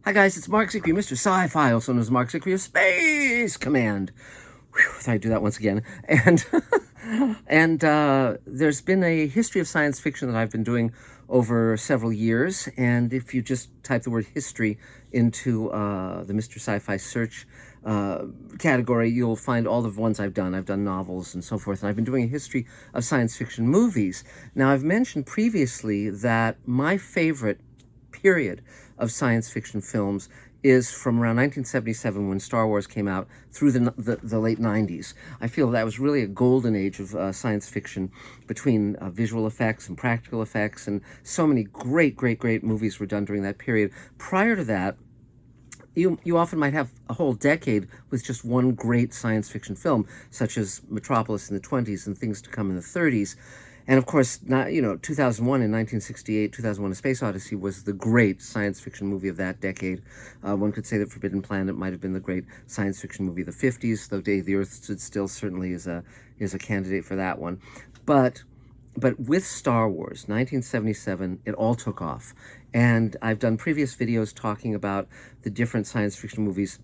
Hi guys, it's Mark Zicree, Mr. Sci-Fi, also known as Mark Zicree of Space Command. Whew, thought I'd do that once again. And there's been a history of science fiction that I've been doing over several years. And if you just type the word history into the Mr. Sci-Fi search category, you'll find all the ones I've done. I've done novels and so forth. And I've been doing a history of science fiction movies. Now, I've mentioned previously that my favorite period of science fiction films is from around 1977 when Star Wars came out through the late 90s. I feel that was really a golden age of science fiction between visual effects and practical effects, and so many great movies were done during that period. Prior to that, you often might have a whole decade with just one great science fiction film, such as Metropolis in the 20s and Things to Come in the 30s. And of course, 2001 and 1968, 2001: A Space Odyssey was the great science fiction movie of that decade. One could say that Forbidden Planet might have been the great science fiction movie of the 50s, though Day the Earth Stood Still certainly is a candidate for that one. But with Star Wars, 1977, it all took off. And I've done previous videos talking about the different science fiction movies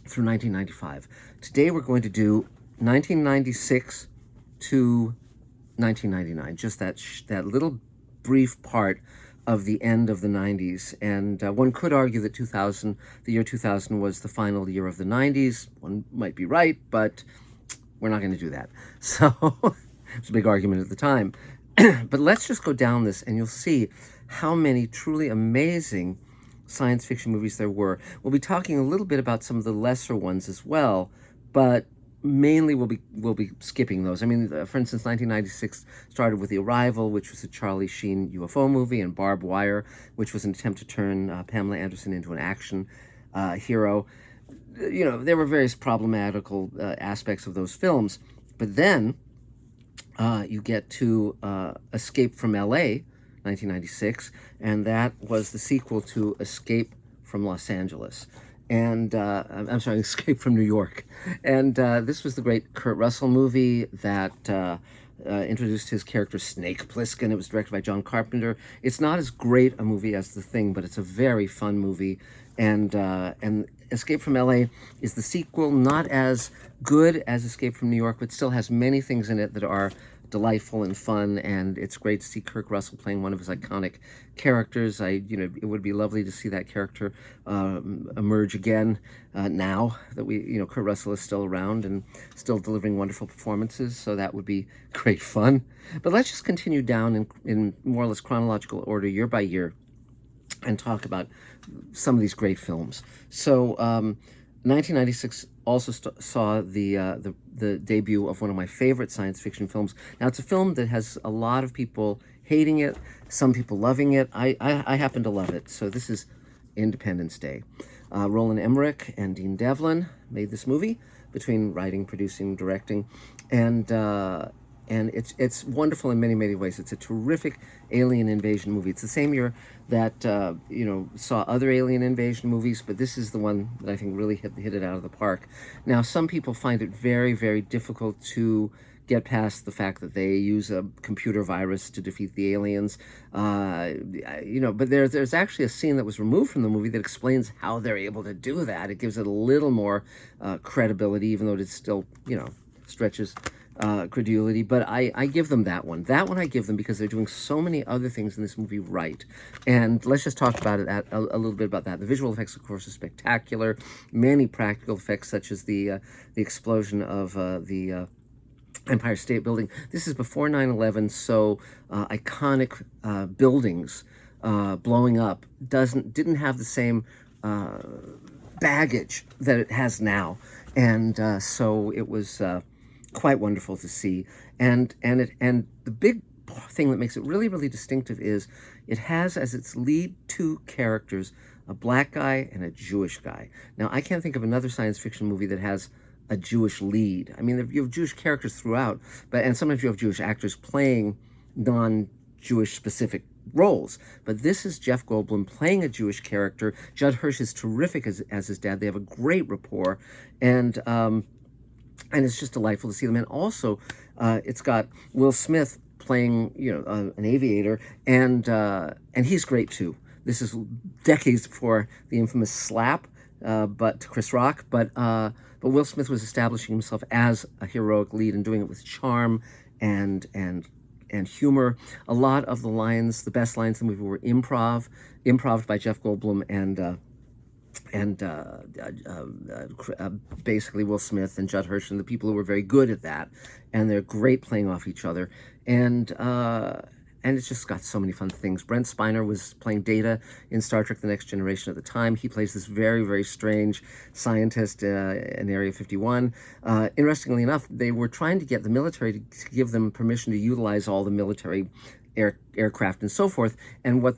through 1995. Today we're going to do 1996 to 1999, just that little brief part of the end of the 90s. And one could argue that the year 2000 was the final year of the 90s. One might be right, but we're not going to do that. So it was a big argument at the time. But let's just go down this and you'll see how many truly amazing science fiction movies there were. We'll be talking a little bit about some of the lesser ones as well, but mainly we'll be skipping those. I mean, for instance, 1996 started with The Arrival, which was a Charlie Sheen UFO movie, and Barbed Wire, which was an attempt to turn Pamela Anderson into an action hero. You know, there were various problematical aspects of those films. But then you get to Escape from L.A., 1996, and that was the sequel to Escape from Los Angeles. And I'm sorry, Escape from New York. And this was the great Kurt Russell movie that introduced his character Snake Plissken. It was directed by John Carpenter. It's not as great a movie as The Thing, but it's a very fun movie. And Escape from LA is the sequel, not as good as Escape from New York, but still has many things in it that are delightful and fun, and it's great to see Kurt Russell playing one of his iconic characters. It would be lovely to see that character emerge again now that Kurt Russell is still around and still delivering wonderful performances, so that would be great fun. But let's just continue down in more or less chronological order, year by year, and talk about some of these great films. So 1996 also saw the debut of one of my favorite science fiction films. Now, it's a film that has a lot of people hating it, some people loving it. I happen to love it. So this is Independence Day. Roland Emmerich and Dean Devlin made this movie, between writing, producing, directing, and it's wonderful in many ways. It's a terrific alien invasion movie. It's the same year that saw other alien invasion movies, but this is the one that I think really hit it out of the park. Now, some people find it very difficult to get past the fact that they use a computer virus to defeat the aliens. But there's actually a scene that was removed from the movie that explains how they're able to do that. It gives it a little more credibility, even though it still stretches credulity. But I give them that one. That one I give them because they're doing so many other things in this movie right. And let's just talk about it a little bit about that. The visual effects, of course, are spectacular. Many practical effects, such as the explosion of the Empire State Building. This is before 9/11, so iconic buildings blowing up didn't have the same baggage that it has now, and so it was quite wonderful to see. And the big thing that makes it really distinctive is it has as its lead two characters a black guy and a Jewish guy. Now, I can't think of another science fiction movie that has a Jewish lead. I mean, you have Jewish characters throughout, and sometimes you have Jewish actors playing non-Jewish specific roles. But this is Jeff Goldblum playing a Jewish character. Judd Hirsch is terrific as his dad. They have a great rapport, and it's just delightful to see them. And also, it's got Will Smith playing, an aviator, and he's great too. This is decades before the infamous slap, but to Chris Rock. But Will Smith was establishing himself as a heroic lead and doing it with charm and and humor. A lot of the lines, the best lines in the movie, were improv by Jeff Goldblum and basically Will Smith and Judd Hirsch, and the people who were very good at that, and they're great playing off each other, and it's just got so many fun things. Brent Spiner was playing Data in Star Trek: The Next Generation at the time. He plays this very, very strange scientist in Area 51. Interestingly enough, they were trying to get the military to give them permission to utilize all the military aircraft and so forth, and what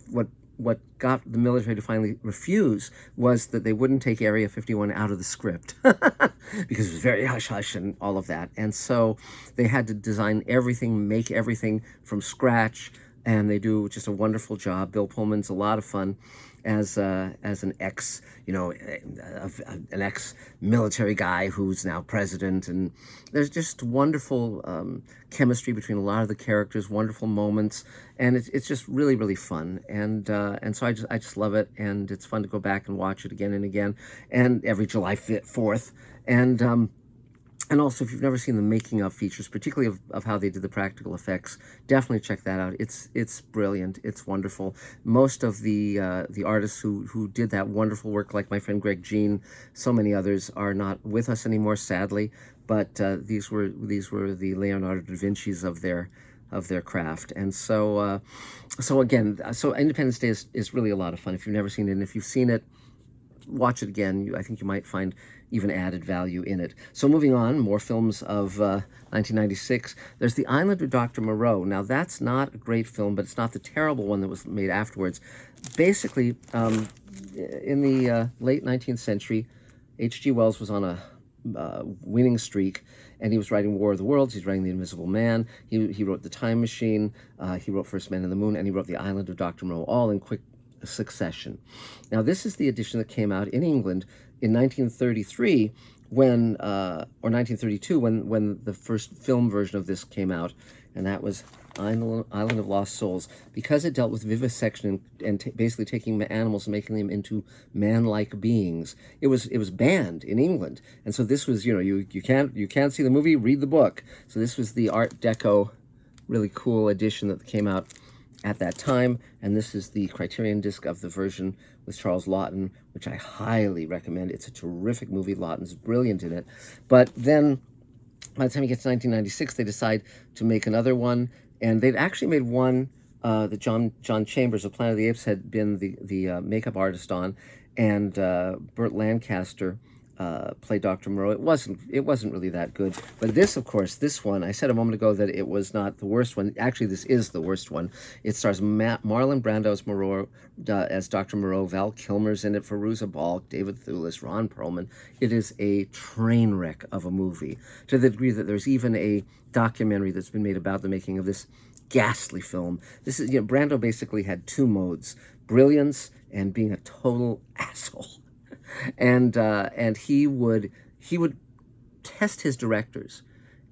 got the military to finally refuse was that they wouldn't take Area 51 out of the script because it was very hush-hush and all of that. And so they had to design everything, make everything from scratch, and they do just a wonderful job. Bill Pullman's a lot of fun as an ex, an ex-military guy who's now president, and there's just wonderful chemistry between a lot of the characters, wonderful moments, and it's just really, really fun, and so I just love it, and it's fun to go back and watch it again and again, and every July 4th, and also, if you've never seen the making of features, particularly of how they did the practical effects, definitely check that out. It's brilliant. It's wonderful. Most of the artists who did that wonderful work, like my friend Greg Jean, so many others, are not with us anymore, sadly. But these were the Leonardo da Vinci's of their craft. And so so Independence Day is really a lot of fun if you've never seen it. And if you've seen it, watch it again. I think you might find even added value in it. So moving on, more films of 1996. There's The Island of Dr. Moreau. Now that's not a great film, but it's not the terrible one that was made afterwards. Basically, in the late 19th century, H.G. Wells was on a winning streak, and he was writing War of the Worlds. He's writing The Invisible Man. He wrote The Time Machine. He wrote First Man in the Moon, and he wrote The Island of Dr. Moreau, all in quick succession. Now, this is the edition that came out in England in 1933, or 1932, when the first film version of this came out, and that was Island of Lost Souls, because it dealt with vivisection and basically taking animals and making them into man-like beings. It was banned in England, and so this was, you can't see the movie, read the book. So this was the Art Deco, really cool edition that came out at that time, and this is the Criterion disc of the version with Charles Laughton, which I highly recommend. It's a terrific movie. Laughton's brilliant in it. But then, by the time you get to 1996, they decide to make another one, and they'd actually made one that John Chambers of Planet of the Apes had been the makeup artist on, and Burt Lancaster played Dr. Moreau. It wasn't really that good. But this, of course, this one, I said a moment ago that it was not the worst one. Actually, this is the worst one. It stars Marlon Brando as Dr. Moreau, Val Kilmer's in it, Fairuza Balk, David Thewlis, Ron Perlman. It is a train wreck of a movie, to the degree that there's even a documentary that's been made about the making of this ghastly film. This is, Brando basically had two modes: brilliance and being a total asshole. And he would test his directors,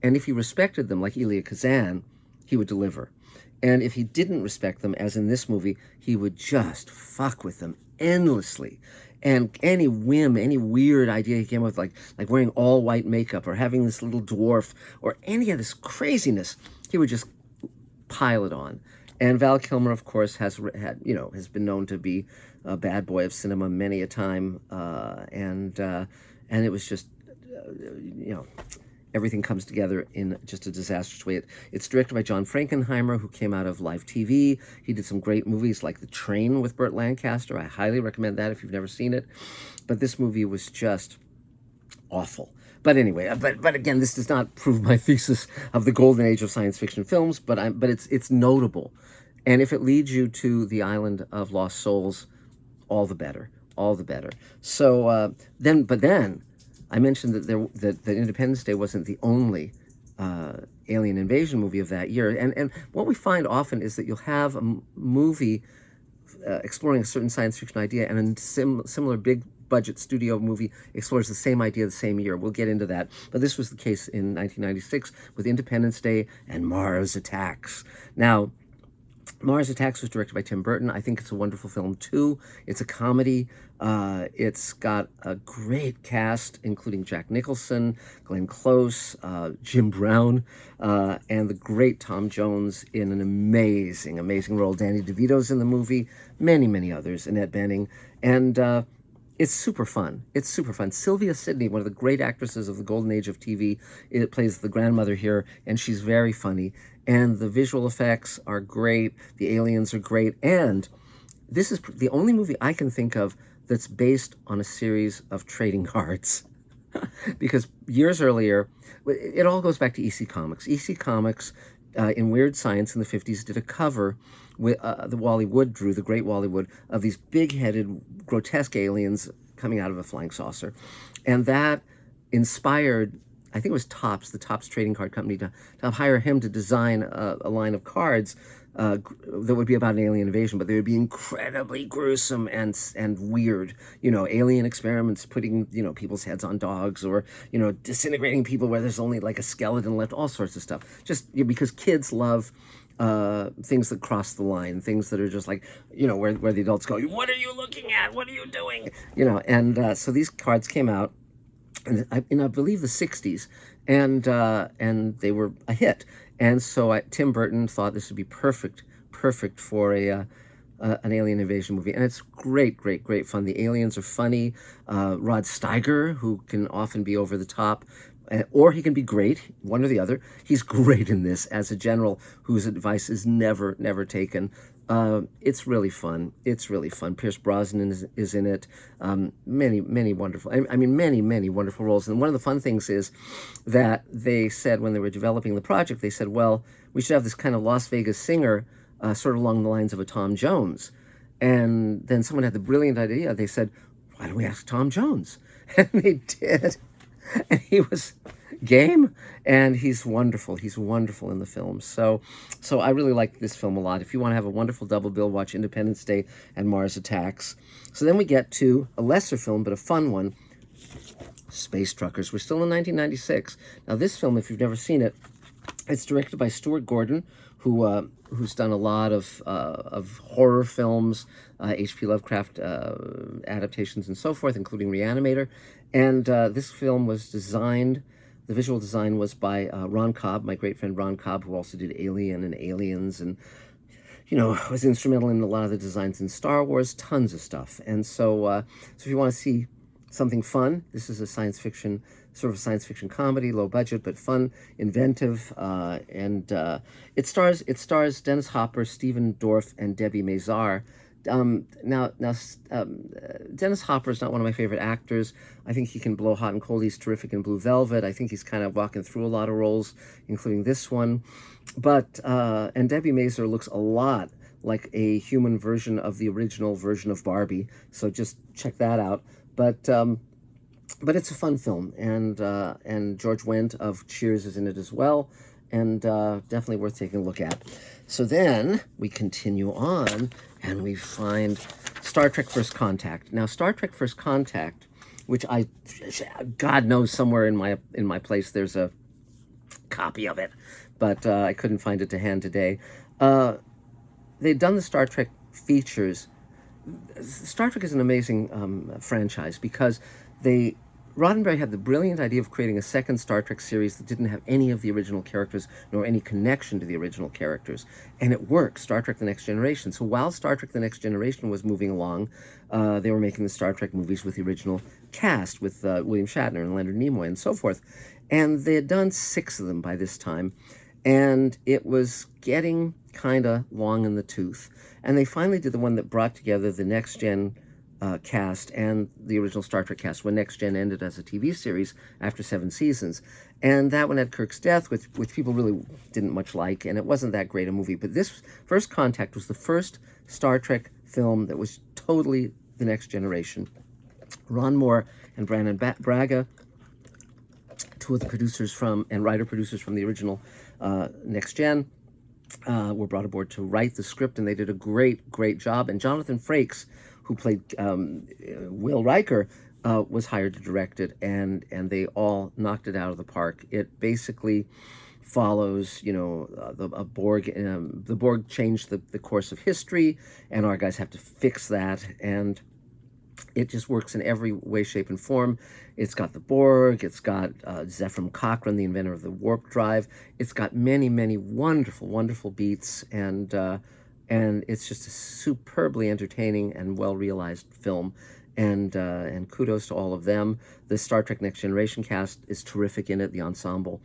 and if he respected them, like Elia Kazan, he would deliver. And if he didn't respect them, as in this movie, he would just fuck with them endlessly. And any whim, any weird idea he came up with, like wearing all white makeup or having this little dwarf or any of this craziness, he would just pile it on. And Val Kilmer, of course, has been known to be a bad boy of cinema many a time, and it was just, everything comes together in just a disastrous way. It's directed by John Frankenheimer, who came out of Live TV. He did some great movies like The Train with Burt Lancaster. I highly recommend that if you've never seen it. But this movie was just awful. But anyway, but again, this does not prove my thesis of the golden age of science fiction films, but it's notable. And if it leads you to The Island of Lost Souls, all the better, all the better. So then I mentioned that Independence Day wasn't the only alien invasion movie of that year. And what we find often is that you'll have a movie exploring a certain science fiction idea, and a similar big budget studio movie explores the same idea the same year. We'll get into that. But this was the case in 1996 with Independence Day and Mars Attacks. Now, Mars Attacks was directed by Tim Burton. I think it's a wonderful film too. It's a comedy. It's got a great cast, including Jack Nicholson, Glenn Close, Jim Brown, and the great Tom Jones in an amazing, amazing role. Danny DeVito's in the movie, many others, Annette Bening, and it's super fun. It's super fun. Sylvia Sidney, one of the great actresses of the golden age of TV, it plays the grandmother here, and she's very funny. And the visual effects are great. The aliens are great. And this is the only movie I can think of that's based on a series of trading cards. Because years earlier, it all goes back to EC Comics. EC Comics, in Weird Science in the 50s, did a cover with the Wally Wood drew, the great Wally Wood, of these big-headed, grotesque aliens coming out of a flying saucer. And that inspired, I think it was Topps, the Topps trading card company, to hire him to design a line of cards that would be about an alien invasion, but they would be incredibly gruesome and weird. You know, alien experiments, putting, you know, people's heads on dogs, or, you know, disintegrating people where there's only like a skeleton left, all sorts of stuff. Just, you know, because kids love things that cross the line, things that are just like, you know, where the adults go, what are you looking at? What are you doing? You know, and so these cards came out in I believe the 60s, and they were a hit. And so Tim Burton thought this would be perfect for an alien invasion movie. And it's great fun. The aliens are funny. Rod Steiger, who can often be over the top, or he can be great, one or the other. He's great in this as a general whose advice is never taken. It's really fun. It's really fun. Pierce Brosnan is in it. Many wonderful, I mean, many wonderful roles. And one of the fun things is that they said when they were developing the project, they said, well, we should have this kind of Las Vegas singer, sort of along the lines of a Tom Jones. And then someone had the brilliant idea. They said, why don't we ask Tom Jones? And they did. And he was game, and he's wonderful. He's wonderful in the film. So I really like this film a lot. If you want to have a wonderful double bill, watch Independence Day and Mars Attacks. So then we get to a lesser film, but a fun one, Space Truckers. We're still in 1996. Now this film, if you've never seen it, it's directed by Stuart Gordon, who's done a lot of horror films, H.P. Lovecraft adaptations and so forth, including Reanimator. And this film was designed, the visual design was by Ron Cobb, my great friend Ron Cobb, who also did Alien and Aliens, and, you know, was instrumental in a lot of the designs in Star Wars, tons of stuff. And so if you want to see something fun, this is a science fiction comedy, low budget but fun, inventive, and it stars Dennis Hopper, Stephen Dorff, and Debbie Mazar. Dennis Hopper is not one of my favorite actors. I think he can blow hot and cold. He's terrific in Blue Velvet. I think he's kind of walking through a lot of roles, including this one. But and Debbie Mazar looks a lot like a human version of the original version of Barbie. So just check that out. But it's a fun film, and George Wendt of Cheers is in it as well, and definitely worth taking a look at. So then we continue on, and we find Star Trek First Contact. Now, Star Trek First Contact, which God knows somewhere in my place there's a copy of it, but I couldn't find it to hand today. They'd done the Star Trek features. Star Trek is an amazing franchise because Roddenberry had the brilliant idea of creating a second Star Trek series that didn't have any of the original characters nor any connection to the original characters. And it worked, Star Trek The Next Generation. So while Star Trek The Next Generation was moving along, they were making the Star Trek movies with the original cast, with William Shatner and Leonard Nimoy and so forth. And they had done 6 of them by this time. And it was getting kind of long in the tooth. And they finally did the one that brought together the Next Gen cast and the original Star Trek cast when Next Gen ended as a TV series after 7 seasons. And that one had Kirk's death, which people really didn't much like, and it wasn't that great a movie. But this First Contact was the first Star Trek film that was totally the Next Generation. Ron Moore and Brandon Braga, 2 of the producers and writer-producers from the original Next Gen, were brought aboard to write the script, and they did a great job. And Jonathan Frakes, who played Will Riker, was hired to direct it, and they all knocked it out of the park. It basically follows, the Borg changed the course of history, and our guys have to fix that, and it just works in every way, shape, and form. It's got the Borg. It's got Zefram Cochrane, the inventor of the warp drive. It's got many, many wonderful, wonderful beats, and it's just a superbly entertaining and well-realized film. And kudos to all of them. The Star Trek Next Generation cast is terrific in it, the ensemble,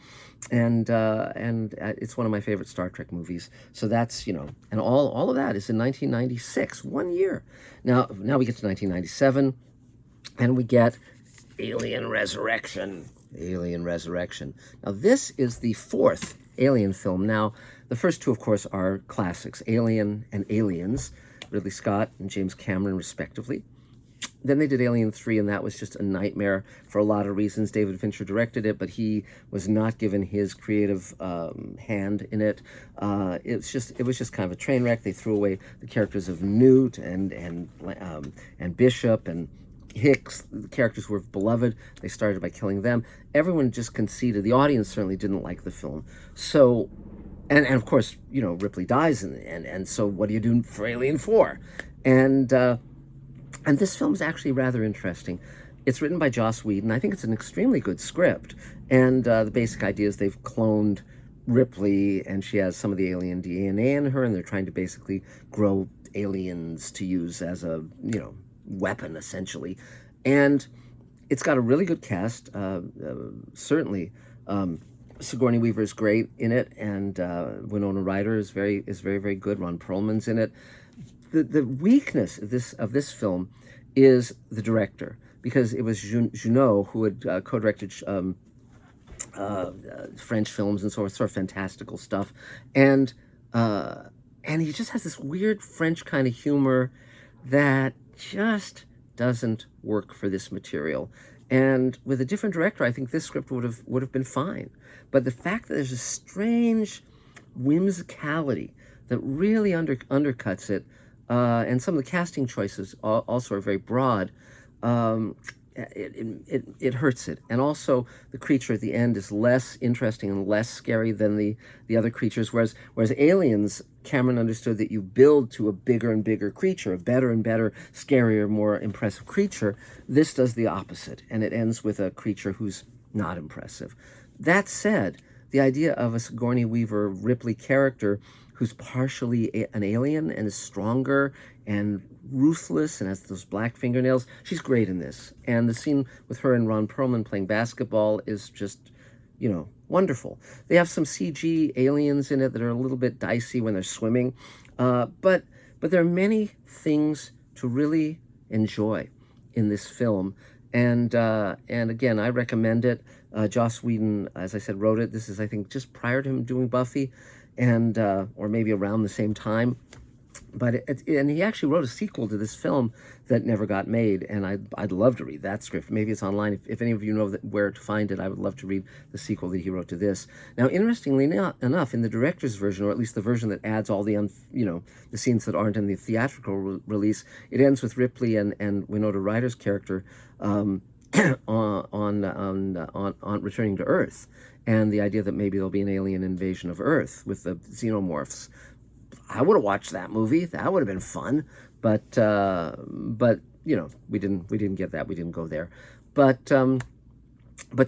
and it's one of my favorite Star Trek movies. So that's, and all of that is in 1996, 1 year. Now we get to 1997, and we get Alien Resurrection. Alien Resurrection. Now this is the fourth Alien film. Now the first two, of course, are classics, Alien and Aliens, Ridley Scott and James Cameron, respectively. Then they did Alien 3, and that was just a nightmare for a lot of reasons. David Fincher directed it, but he was not given his creative hand in it. It was just kind of a train wreck. They threw away the characters of Newt and Bishop and Hicks. The characters were beloved. They started by killing them. Everyone just conceded. The audience certainly didn't like the film. So, and of course, Ripley dies, and so what do you do for Alien 4? And this film is actually rather interesting. It's written by Joss Whedon. I think it's an extremely good script. And the basic idea is they've cloned Ripley, and she has some of the alien DNA in her, and they're trying to basically grow aliens to use as a, weapon, essentially. And it's got a really good cast. Certainly, Sigourney Weaver is great in it, and Winona Ryder is very, very good. Ron Perlman's in it. The weakness of this film is the director, because it was Junot who had co-directed French films and sort of fantastical stuff, and he just has this weird French kind of humor that just doesn't work for this material. And with a different director, I think this script would have been fine. But the fact that there's a strange whimsicality that really undercuts it. And some of the casting choices also are very broad. It hurts it. And also, the creature at the end is less interesting and less scary than the other creatures. Whereas Aliens, Cameron understood that you build to a bigger and bigger creature, a better and better, scarier, more impressive creature. This does the opposite, and it ends with a creature who's not impressive. That said, the idea of a Sigourney Weaver Ripley character who's partially an alien and is stronger and ruthless and has those black fingernails. She's great in this. And the scene with her and Ron Perlman playing basketball is just, wonderful. They have some CG aliens in it that are a little bit dicey when they're swimming. But there are many things to really enjoy in this film. And again, I recommend it. Joss Whedon, as I said, wrote it. This is, I think, just prior to him doing Buffy, and or maybe around the same time. But and he actually wrote a sequel to this film that never got made, and I'd love to read that script. Maybe it's online. If any of you know where to find it, I would love to read the sequel that he wrote to this. Now, interestingly enough, in the director's version, or at least the version that adds all the the scenes that aren't in the theatrical release, it ends with Ripley and Winona Ryder's character on returning to Earth, and the idea that maybe there'll be an alien invasion of Earth with the xenomorphs. I would have watched that movie. That would have been fun, but we didn't get that. We didn't go there, but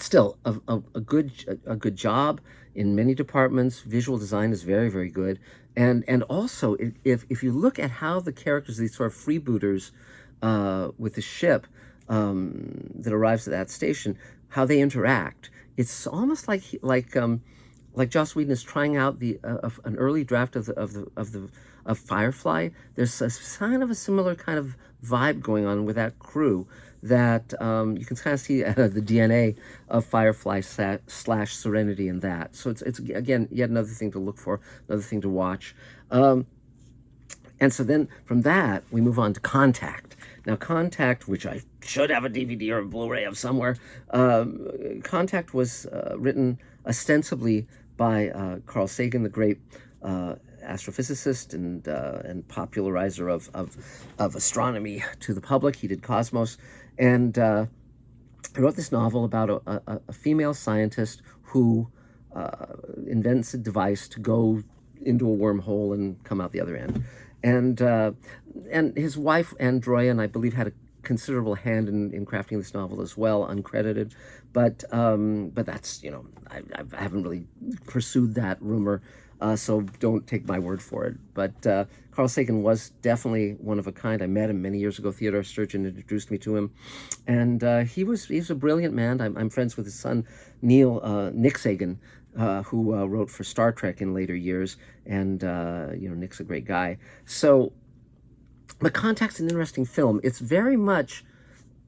still a good job in many departments. Visual design is very, very good, and also if you look at how the characters, these sort of freebooters with the ship that arrives at that station, how they interact, it's almost like Joss Whedon is trying out an early draft of Firefly. There's a kind of a similar kind of vibe going on with that crew that you can kind of see the DNA of Firefly / Serenity in that. So it's again yet another thing to look for, another thing to watch. And so then from that we move on to Contact. Now Contact, which I should have a DVD or a Blu-ray of somewhere, Contact was written ostensibly by Carl Sagan, the great astrophysicist and popularizer of astronomy to the public. He did Cosmos, and he wrote this novel about a female scientist who invents a device to go into a wormhole and come out the other end. And his wife, Androyan, I believe, had a considerable hand in crafting this novel as well, uncredited. But that's, I haven't really pursued that rumor, so don't take my word for it. But Carl Sagan was definitely one of a kind. I met him many years ago. Theodore Sturgeon introduced me to him, and he's a brilliant man. I'm friends with his son, Nick Sagan, who wrote for Star Trek in later years, and Nick's a great guy. So, but Contact's an interesting film. It's very much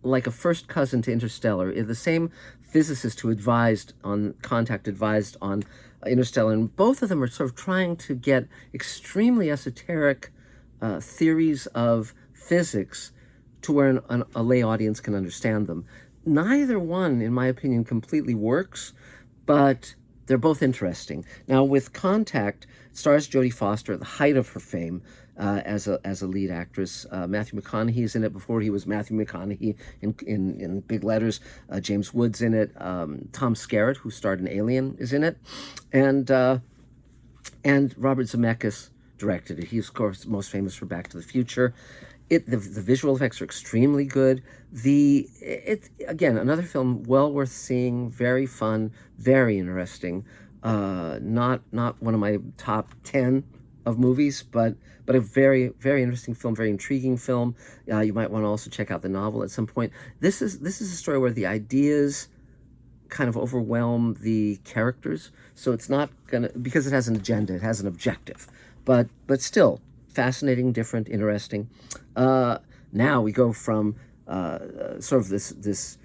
like a first cousin to Interstellar. The same physicist who advised on Contact advised on Interstellar, and both of them are sort of trying to get extremely esoteric theories of physics to where a lay audience can understand them. Neither one, in my opinion, completely works, but they're both interesting. Now, with Contact, stars Jodie Foster at the height of her fame as a lead actress. Matthew McConaughey is in it before he was Matthew McConaughey in big letters. James Woods in it. Tom Skerritt, who starred in Alien, is in it, and Robert Zemeckis directed it. He's, of course, most famous for Back to the Future. The visual effects are extremely good. Again, another film well worth seeing, very fun, very interesting. Not one of my top 10 of movies, but a very, very interesting film, very intriguing film. You might want to also check out the novel at some point. This is a story where the ideas kind of overwhelm the characters, so it's not gonna, because it has an agenda, it has an objective, but still fascinating, different, interesting. Now we go from sort of this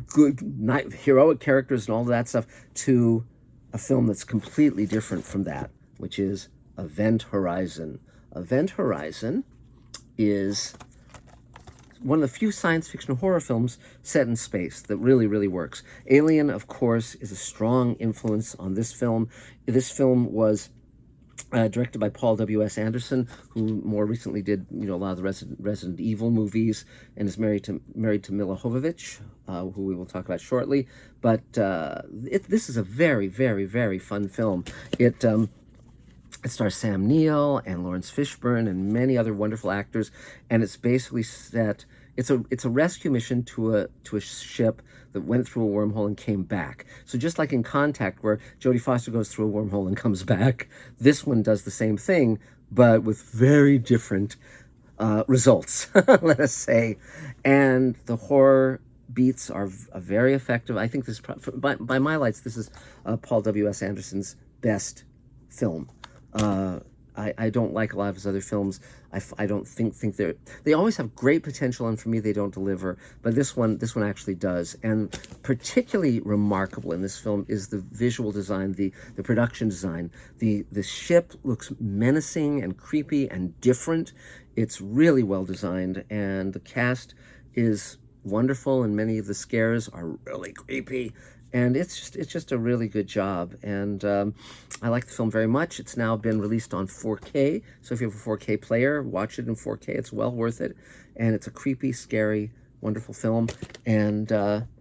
good, heroic characters and all that stuff to a film that's completely different from that, which is Event Horizon. Event Horizon is one of the few science fiction horror films set in space that really, really works. Alien, of course, is a strong influence on this film. This film was directed by Paul W.S. Anderson, who more recently did a lot of the Resident Evil movies, and is married to Mila Jovovich, who we will talk about shortly. But this is a very, very, very fun film. It stars Sam Neill and Lawrence Fishburne and many other wonderful actors, and it's basically set. It's a rescue mission to a ship that went through a wormhole and came back. So just like in Contact, where Jodie Foster goes through a wormhole and comes back, this one does the same thing, but with very different results, let us say. And the horror beats are very effective. I think this, by my lights, this is Paul W.S. Anderson's best film. I don't like a lot of his other films. I don't think they always have great potential, and for me they don't deliver. But this one actually does. And particularly remarkable in this film is the visual design, the production design. The ship looks menacing and creepy and different. It's really well designed, and the cast is wonderful, and many of the scares are really creepy. And it's just a really good job, and I like the film very much. It's now been released on 4K, so if you have a 4K player, watch it in 4K. It's well worth it, and it's a creepy, scary, wonderful film. And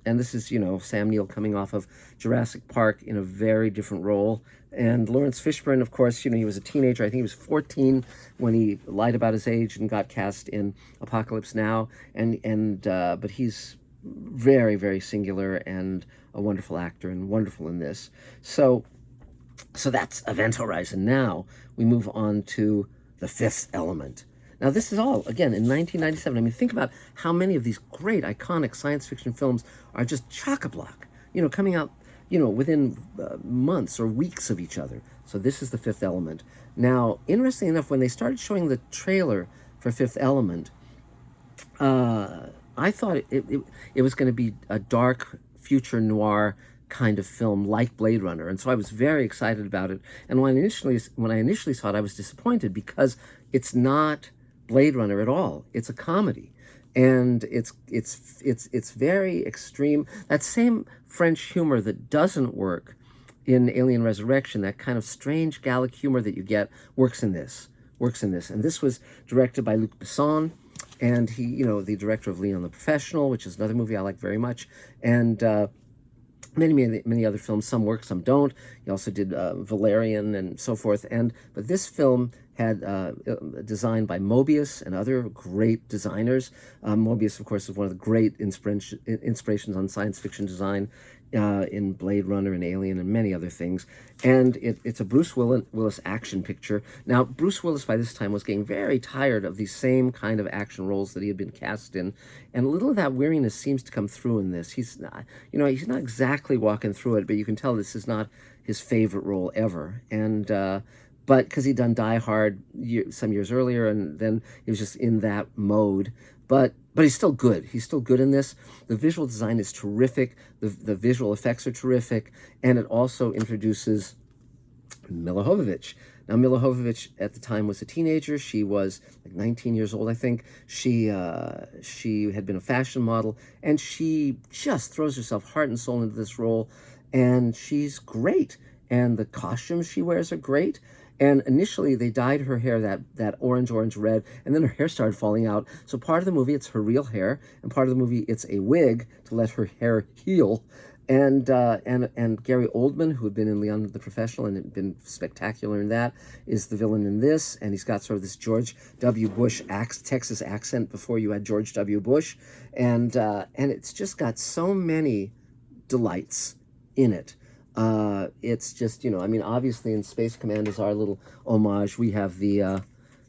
this is Sam Neill coming off of Jurassic Park in a very different role, and Lawrence Fishburne, of course, he was a teenager. I think he was 14 when he lied about his age and got cast in Apocalypse Now, but he's very, very singular and a wonderful actor, and wonderful in this. So that's Event Horizon. Now we move on to The Fifth Element. Now this is all, again, in 1997. I mean, think about how many of these great, iconic science fiction films are just chock-a-block, coming out, within months or weeks of each other. So this is The Fifth Element. Now, interestingly enough, when they started showing the trailer for Fifth Element, I thought it was going to be a dark future noir kind of film like Blade Runner, and so I was very excited about it. And when I initially saw it, I was disappointed because it's not Blade Runner at all. It's a comedy, and it's very extreme. That same French humor that doesn't work in Alien Resurrection, that kind of strange Gallic humor that you get, works in this. And this was directed by Luc Besson. And he, the director of Leon the Professional, which is another movie I like very much. And many other films. Some work, some don't. He also did Valerian and so forth. But this film had designed by Mobius and other great designers. Mobius, of course, is one of the great inspirations on science fiction design in Blade Runner and Alien and many other things. And it's a Bruce Willis action picture. Now, Bruce Willis by this time was getting very tired of these same kind of action roles that he had been cast in, and a little of that weariness seems to come through in this. He's not, he's not exactly walking through it, but you can tell this is not his favorite role ever. And but because he'd done Die Hard some years earlier, and then he was just in that mode. But he's still good. He's still good in this. The visual design is terrific. The visual effects are terrific. And it also introduces Milla Jovovich. Now, Milla Jovovich at the time was a teenager. She was like 19 years old, I think. She had been a fashion model, and she just throws herself heart and soul into this role, and she's great. And the costumes she wears are great. And initially, they dyed her hair that orange red, and then her hair started falling out. So part of the movie, it's her real hair, and part of the movie, it's a wig to let her hair heal. And Gary Oldman, who had been in Leon the Professional and had been spectacular in that, is the villain in this. And he's got sort of this George W. Bush Texas accent before you had George W. Bush. And it's just got so many delights in it. It's just, obviously in Space Command is our little homage. We have the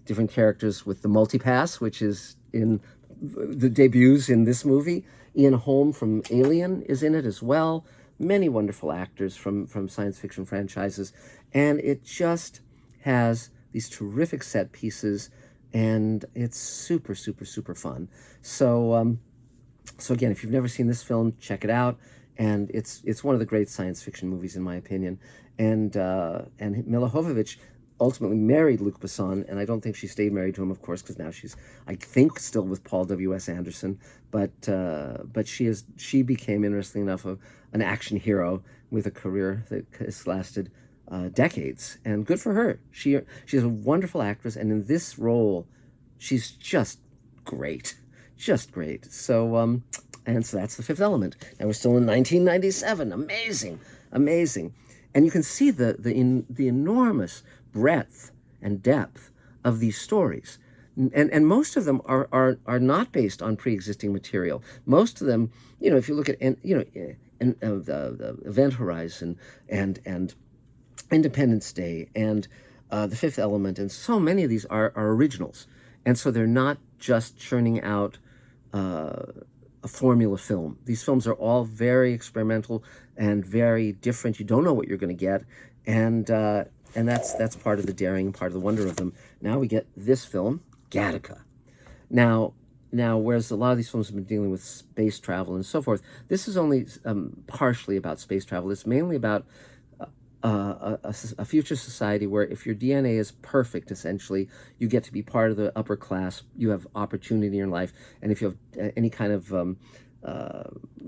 different characters with the multipass, which is in the debuts in this movie. Ian Holm from Alien is in it as well. Many wonderful actors from science fiction franchises. And it just has these terrific set pieces, and it's super, super, super fun. So again, if you've never seen this film, check it out. And it's one of the great science fiction movies, in my opinion. And Milla Jovovich ultimately married Luc Besson, and I don't think she stayed married to him, of course, because now she's, I think, still with Paul W.S. Anderson. But she became, interestingly enough, an action hero with a career that has lasted decades. And good for her. She's a wonderful actress, and in this role, she's just great. Just great. So that's The Fifth Element. And we're still in 1997. Amazing, amazing. And you can see the enormous breadth and depth of these stories. And most of them are not based on pre-existing material. Most of them, if you look at the Event Horizon and Independence Day and The Fifth Element, and so many of these are originals. And so they're not just churning out a formula film. These films are all very experimental and very different. You don't know what you're going to get, and that's part of the daring, part of the wonder of them. Now we get this film, Gattaca. Now, whereas a lot of these films have been dealing with space travel and so forth, this is only partially about space travel. It's mainly about a future society where if your DNA is perfect, essentially, you get to be part of the upper class, you have opportunity in your life, and if you have any kind of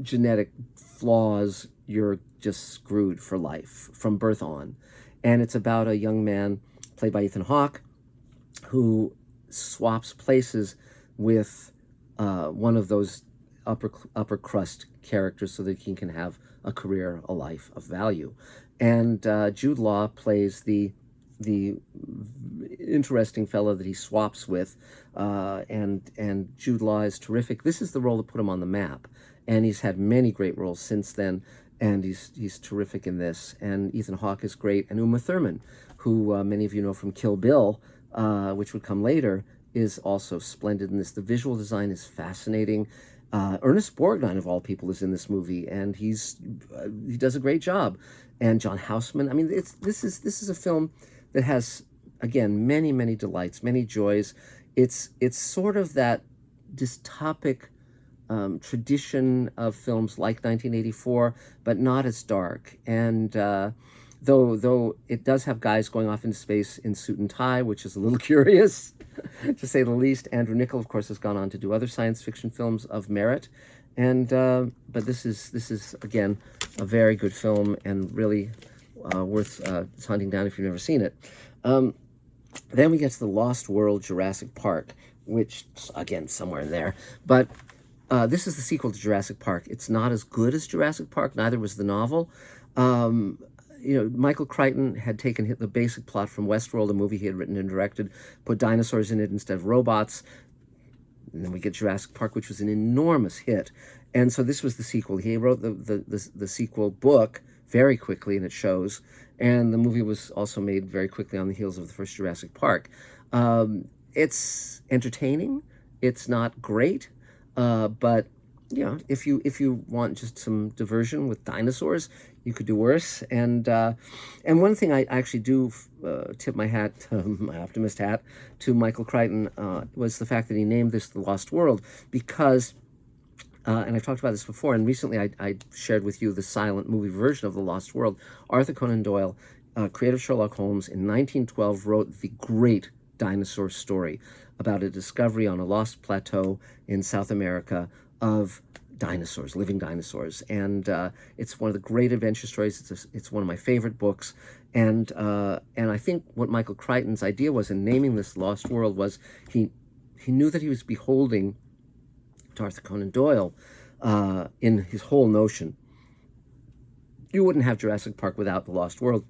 genetic flaws, you're just screwed for life, from birth on. And it's about a young man, played by Ethan Hawke, who swaps places with one of those upper crust characters so that he can have a career, a life of value. And Jude Law plays the interesting fellow that he swaps with, and Jude Law is terrific. This is the role that put him on the map, and he's had many great roles since then, and he's terrific in this. And Ethan Hawke is great, and Uma Thurman, who many of you know from Kill Bill, which would come later, is also splendid in this. The visual design is fascinating. Ernest Borgnine, of all people, is in this movie, and he does a great job. And John Houseman. I mean, this is a film that has, again, many, many delights, many joys. It's sort of that dystopic tradition of films like 1984, but not as dark. And though it does have guys going off into space in suit and tie, which is a little curious, to say the least. Andrew Niccol, of course, has gone on to do other science fiction films of merit. And but this is again a very good film and really worth hunting down if you've never seen it. Then we get to The Lost World, Jurassic Park, which again somewhere in there. But This is the sequel to Jurassic Park. It's not as good as Jurassic Park. Neither was the novel. Um, Michael Crichton had taken the basic plot from Westworld, a movie he had written and directed, put dinosaurs in it instead of robots. And then we get Jurassic Park, which was an enormous hit. And so this was the sequel. He wrote the sequel book very quickly, and it shows. And the movie was also made very quickly on the heels of the first Jurassic Park. It's entertaining. It's not great, but if you want just some diversion with dinosaurs, you could do worse. And one thing I actually do tip my hat, my optimist hat, to Michael Crichton was the fact that he named this The Lost World because. And I've talked about this before, and recently I shared with you the silent movie version of The Lost World. Arthur Conan Doyle, creator of Sherlock Holmes, in 1912 wrote the great dinosaur story about a discovery on a lost plateau in South America of dinosaurs, living dinosaurs. And it's one of the great adventure stories. It's one of my favorite books. And I think what Michael Crichton's idea was in naming this Lost World was he knew that he was beholding to Arthur Conan Doyle in his whole notion. You wouldn't have Jurassic Park without The Lost World.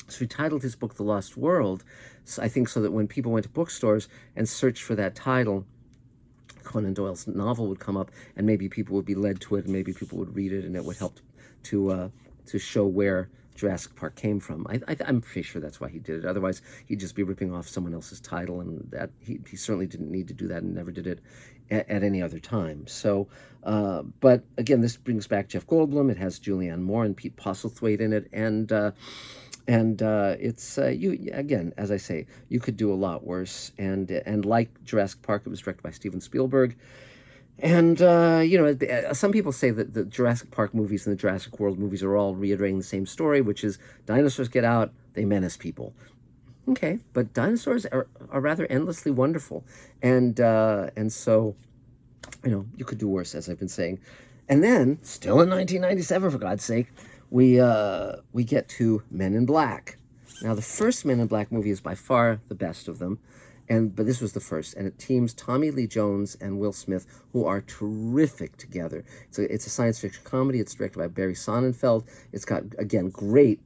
So he titled his book The Lost World, I think so that when people went to bookstores and searched for that title, Conan Doyle's novel would come up, and maybe people would be led to it, and maybe people would read it, and it would help to show where Jurassic Park came from. I'm pretty sure that's why he did it. Otherwise, he'd just be ripping off someone else's title, and that he certainly didn't need to do that, and never did it at any other time. So, but again, this brings back Jeff Goldblum. It has Julianne Moore and Pete Postlethwaite in it, and it's you again, as I say, you could do a lot worse. And like Jurassic Park, it was directed by Steven Spielberg. And, some people say that the Jurassic Park movies and the Jurassic World movies are all reiterating the same story, which is dinosaurs get out, they menace people. Okay, but dinosaurs are rather endlessly wonderful. And so, you could do worse, as I've been saying. And then, still in 1997, for God's sake, we get to Men in Black. Now, the first Men in Black movie is by far the best of them. But this was the first, and it teams Tommy Lee Jones and Will Smith, who are terrific together. It's a science fiction comedy. It's directed by Barry Sonnenfeld. It's got, again, great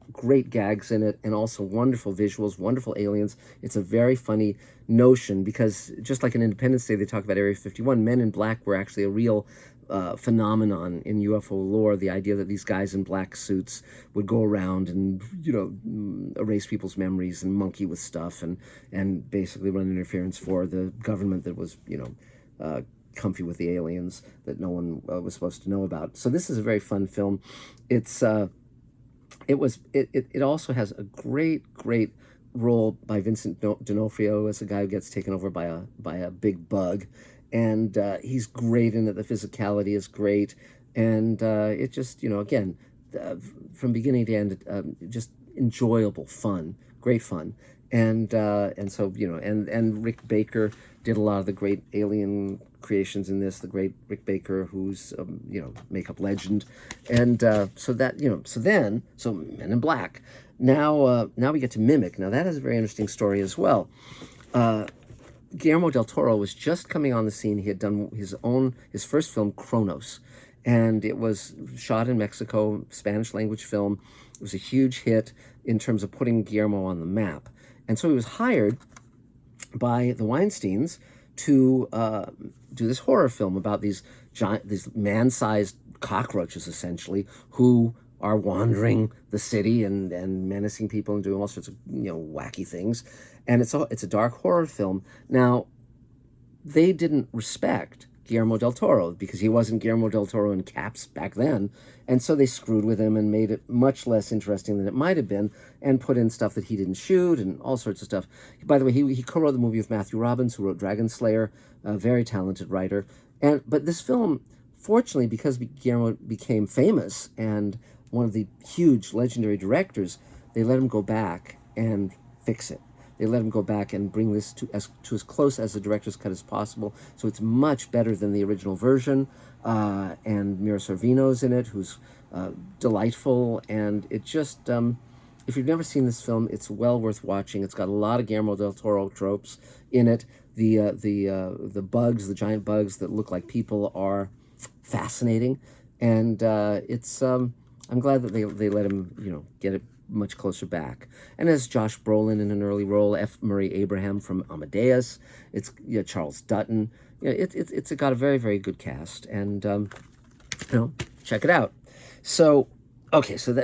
gags in it, and also wonderful visuals, wonderful aliens. It's a very funny notion, because just like in Independence Day, they talk about Area 51, Men in Black were actually a real phenomenon in UFO lore. The idea that these guys in black suits would go around and erase people's memories and monkey with stuff and basically run interference for the government that was comfy with the aliens that no one was supposed to know about. So this is a very fun film. It also has a great role by Vincent D'Onofrio as a guy who gets taken over by a big bug. And he's great in it. The physicality is great. And it just, again, from beginning to end, just enjoyable fun, great fun. And so, and Rick Baker did a lot of the great alien creations in this, the great Rick Baker, who's, makeup legend. And so Men in Black. Now we get to Mimic. Now that is a very interesting story as well. Guillermo del Toro was just coming on the scene. He had done his first film, Kronos, and it was shot in Mexico, Spanish language film. It was a huge hit in terms of putting Guillermo on the map. And so he was hired by the Weinsteins to do this horror film about these man-sized cockroaches, essentially, who are wandering the city and menacing people and doing all sorts of wacky things. And it's a dark horror film. Now, they didn't respect Guillermo del Toro because he wasn't Guillermo del Toro in caps back then. And so they screwed with him and made it much less interesting than it might have been and put in stuff that he didn't shoot and all sorts of stuff. By the way, he co-wrote the movie with Matthew Robbins, who wrote Dragon Slayer, a very talented writer. But this film, fortunately, because Guillermo became famous and one of the huge legendary directors, they let him go back and fix it. They let him go back and bring this to as close as the director's cut as possible. So it's much better than the original version. And Mira Sorvino's in it, who's delightful. And it just, if you've never seen this film, it's well worth watching. It's got a lot of Guillermo del Toro tropes in it. the bugs, the giant bugs that look like people, are fascinating, and I'm glad that they let him, get it much closer back. And as Josh Brolin in an early role, F. Murray Abraham from Amadeus, it's Charles Dutton. It's got a very, very good cast, and check it out. So, okay, so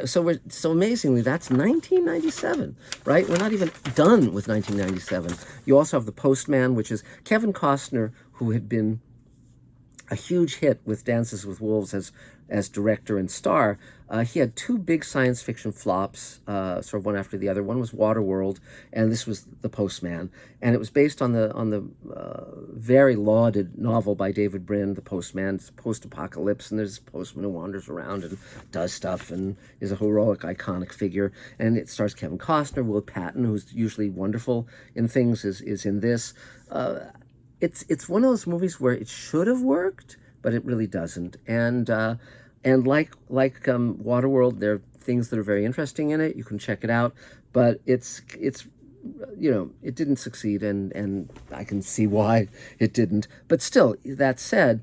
amazingly, that's 1997, right? We're not even done with 1997. You also have The Postman, which is Kevin Costner, who had been a huge hit with Dances with Wolves as director and star. He had two big science fiction flops, sort of one after the other. One was Waterworld, and this was The Postman, and it was based on the very lauded novel by David Brin, The Postman. It's post-apocalypse, and there's a postman who wanders around and does stuff and is a heroic, iconic figure. And it stars Kevin Costner. Will Patton, who's usually wonderful in things, is in this. It's one of those movies where it should have worked, but it really doesn't. And like Waterworld, there are things that are very interesting in it. You can check it out, but it's it didn't succeed, and I can see why it didn't. But still, that said,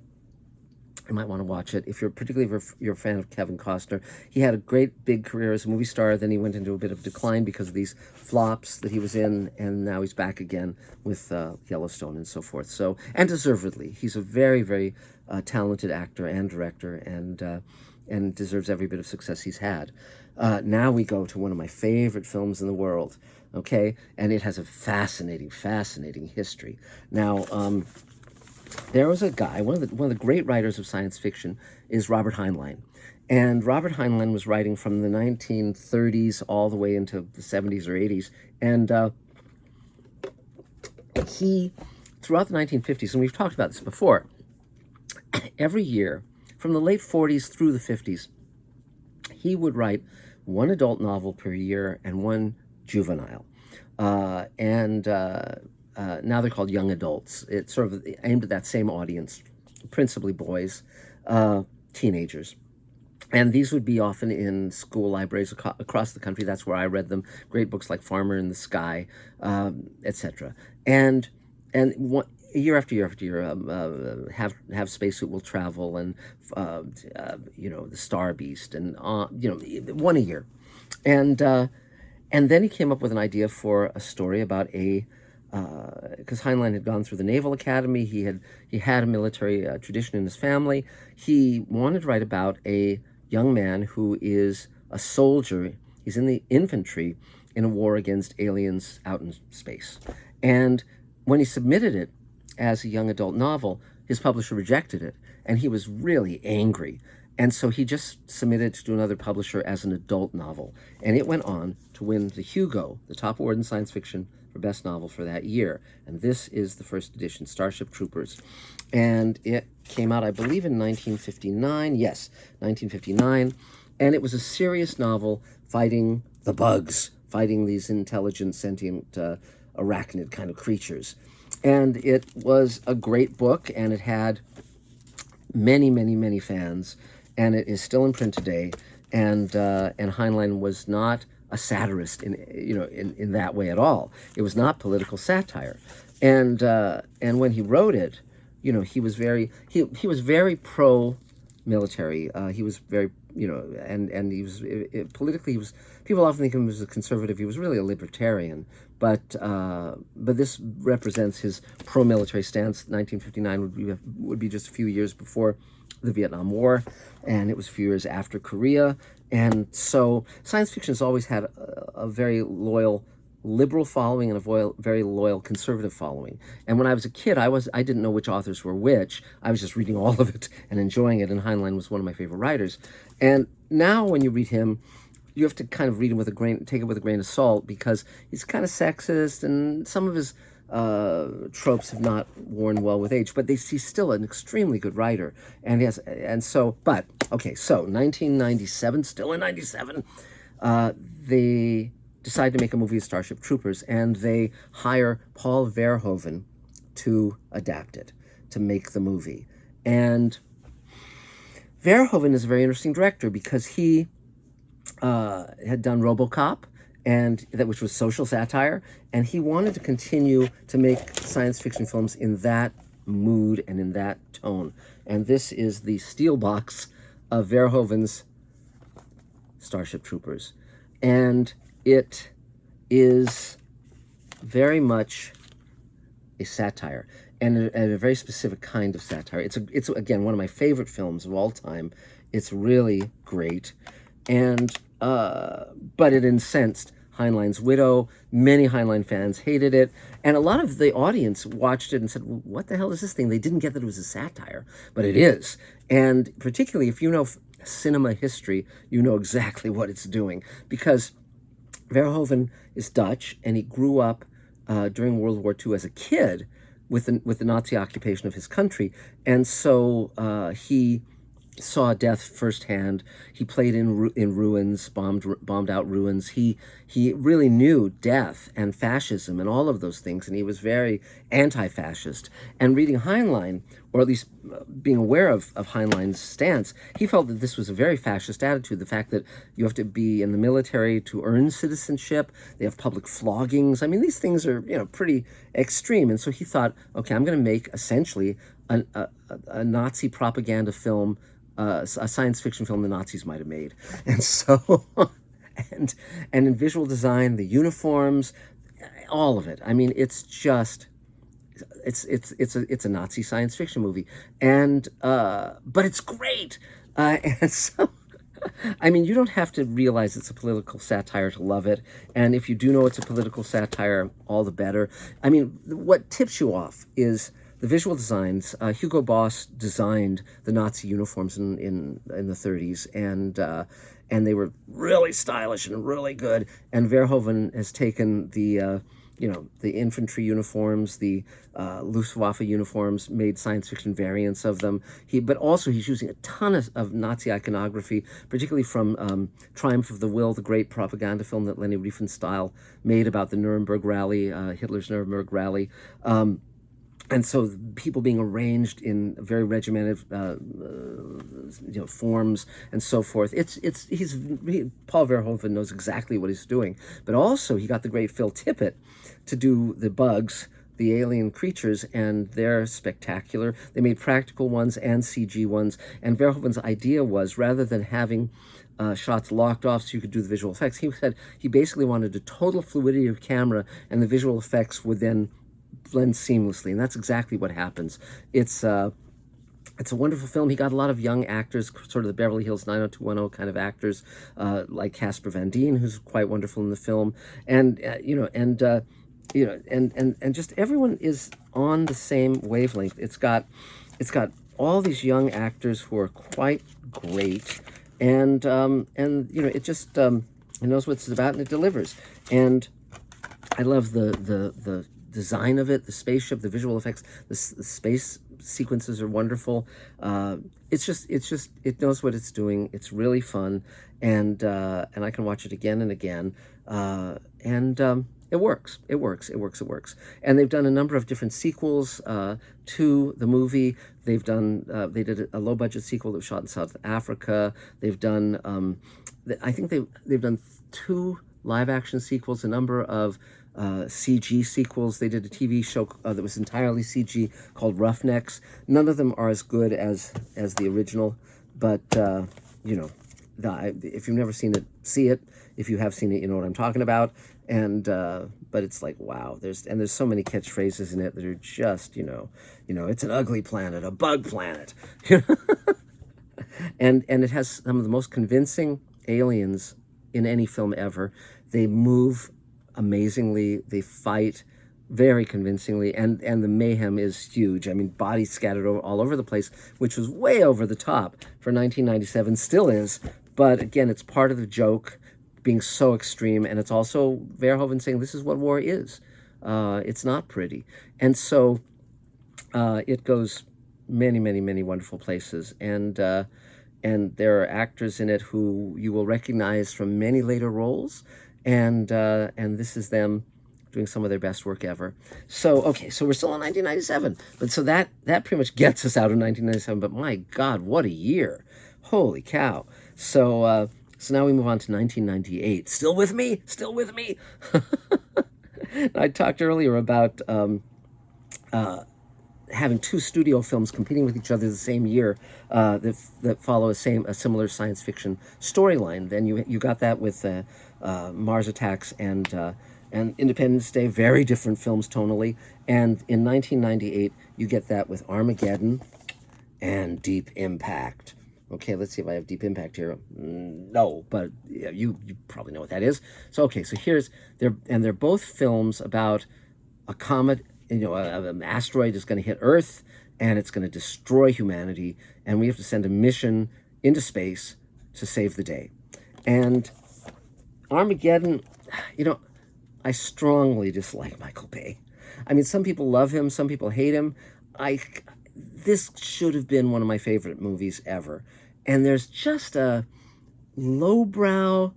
you might want to watch it particularly if you're a fan of Kevin Costner. He had a great big career as a movie star. Then he went into a bit of decline because of these flops that he was in, and now he's back again with Yellowstone and so forth. So, and deservedly, he's a very, very talented actor and director, and deserves every bit of success he's had. Now we go to one of my favorite films in the world. Okay, and it has a fascinating, fascinating history. Now, there was a guy, one of the great writers of science fiction is Robert Heinlein. And Robert Heinlein was writing from the 1930s all the way into the 70s or 80s. And he, throughout the 1950s, and we've talked about this before, every year, from the late 40s through the 50s, he would write one adult novel per year and one juvenile. Now they're called young adults. It's sort of aimed at that same audience, principally boys, teenagers. And these would be often in school libraries across the country. That's where I read them. Great books like Farmer in the Sky, etc. And year after year after year, have Spacesuit Will Travel, and the Star Beast, and one a year. And then he came up with an idea for a story about because Heinlein had gone through the Naval Academy. He had a military tradition in his family. He wanted to write about a young man who is a soldier. He's in the infantry in a war against aliens out in space. And when he submitted it as a young adult novel, his publisher rejected it, and he was really angry. And so he just submitted it to another publisher as an adult novel. And it went on to win the Hugo, the top award in science fiction, for Best Novel for that year. And this is the first edition, Starship Troopers. And it came out, I believe, in 1959. Yes, 1959. And it was a serious novel fighting the bugs, fighting these intelligent, sentient, arachnid kind of creatures. And it was a great book, and it had many, many, many fans. And it is still in print today. And Heinlein was not a satirist in that way at all. It was not political satire, and when he wrote it, he was very pro military. He was very and he was politically. People often think of him as a conservative. He was really a libertarian, but this represents his pro military stance. 1959 would be just a few years before the Vietnam War, and it was a few years after Korea. And so science fiction has always had a very loyal liberal following and a very loyal conservative following. And when I was a kid, I didn't know which authors were which. I was just reading all of it and enjoying it, and Heinlein was one of my favorite writers. And now when you read him, you have to kind of read him take it with a grain of salt, because he's kind of sexist, and some of his tropes have not worn well with age, but he's still an extremely good writer. So 1997, still in 97, they decide to make a movie of Starship Troopers, and they hire Paul Verhoeven to adapt it, to make the movie. And Verhoeven is a very interesting director, because he had done RoboCop, and that which was social satire, and he wanted to continue to make science fiction films in that mood and in that tone. And this is the steel box of Verhoeven's Starship Troopers, and it is very much a satire, and a very specific kind of satire. It's again one of my favorite films of all time. It's really great, and but it incensed Heinlein's widow. Many Heinlein fans hated it, and a lot of the audience watched it and said, "What the hell is this thing?" They didn't get that it was a satire, but it is. And particularly if you know cinema history, you know exactly what it's doing, because Verhoeven is Dutch, and he grew up during World War II as a kid with the Nazi occupation of his country, and so he saw death firsthand. He played in ruins, bombed out ruins. He really knew death and fascism and all of those things, and he was very anti-fascist. And reading Heinlein, or at least being aware of Heinlein's stance, he felt that this was a very fascist attitude. The fact that you have to be in the military to earn citizenship. They have public floggings. I mean, these things are pretty extreme. And so he thought, okay, I'm going to make essentially a Nazi propaganda film. A science fiction film the Nazis might have made. And so, and in visual design, the uniforms, all of it. I mean, it's just, it's a Nazi science fiction movie, and but it's great. And so, I mean, you don't have to realize it's a political satire to love it, and if you do know it's a political satire, all the better. I mean, what tips you off is the visual designs. Hugo Boss designed the Nazi uniforms in the 30s, and they were really stylish and really good. And Verhoeven has taken the infantry uniforms, the Luftwaffe uniforms, made science fiction variants of them. But also he's using a ton of Nazi iconography, particularly from Triumph of the Will, the great propaganda film that Leni Riefenstahl made about the Nuremberg rally, Hitler's Nuremberg rally. And so people being arranged in very regimented, forms and so forth. Paul Verhoeven knows exactly what he's doing. But also he got the great Phil Tippett to do the bugs, the alien creatures, and they're spectacular. They made practical ones and CG ones. And Verhoeven's idea was, rather than having shots locked off so you could do the visual effects, he said he basically wanted a total fluidity of camera, and the visual effects would then blend seamlessly, and that's exactly what happens. It's a wonderful film. He got a lot of young actors, sort of the Beverly Hills 90210 kind of actors, like Casper Van Dien, who's quite wonderful in the film, and just everyone is on the same wavelength. It's got all these young actors who are quite great, and it just it knows what it's about, and it delivers. And I love the design of it, the spaceship, the visual effects, the space sequences are wonderful. It knows what it's doing. It's really fun, and I can watch it again and again, and it works. It works. And they've done a number of different sequels to the movie. They did a low budget sequel that was shot in South Africa. They've done I think they've done 2 live action sequels, a number of CG sequels. They did a TV show that was entirely CG called Roughnecks. None of them are as good as the original, but if you've never seen it, see it. If you have seen it, you know what I'm talking about. And but it's like, wow, there's so many catchphrases in it that are just it's an ugly planet, a bug planet, and it has some of the most convincing aliens in any film ever. They move amazingly, they fight very convincingly, and the mayhem is huge. I mean, bodies scattered all over the place, which was way over the top for 1997, still is, but again, it's part of the joke, being so extreme, and it's also Verhoeven saying this is what war is. It's not pretty. And so it goes many, many, many wonderful places, and there are actors in it who you will recognize from many later roles, and this is them doing some of their best work ever. So, okay, so we're still in 1997, but so that pretty much gets us out of 1997, but my God, what a year. Holy cow. So So now we move on to 1998. Still with me? Still with me? I talked earlier about having two studio films competing with each other the same year that follow a similar science fiction storyline. Then you got that with Mars Attacks and Independence Day, very different films tonally. And in 1998, you get that with Armageddon and Deep Impact. Okay, let's see if I have Deep Impact here. No, but yeah, you probably know what that is. So okay, so they're both films about a comet. An asteroid is going to hit Earth, and it's going to destroy humanity, and we have to send a mission into space to save the day. And Armageddon, I strongly dislike Michael Bay. I mean, some people love him, some people hate him. This should have been one of my favorite movies ever. And there's just a lowbrow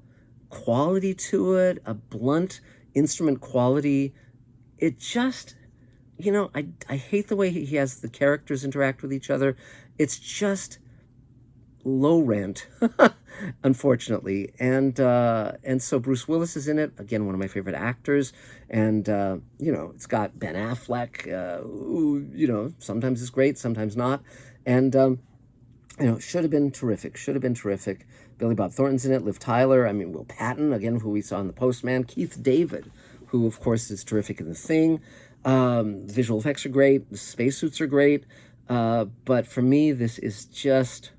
quality to it, a blunt instrument quality. It just, I hate the way he has the characters interact with each other. It's just low rent, unfortunately. And so Bruce Willis is in it, again, one of my favorite actors. And, it's got Ben Affleck, who, sometimes is great, sometimes not. And, should have been terrific. Billy Bob Thornton's in it, Liv Tyler, Will Patton, again, who we saw in The Postman, Keith David, who, of course, is terrific in The Thing. Visual effects are great, the spacesuits are great. But for me, this is just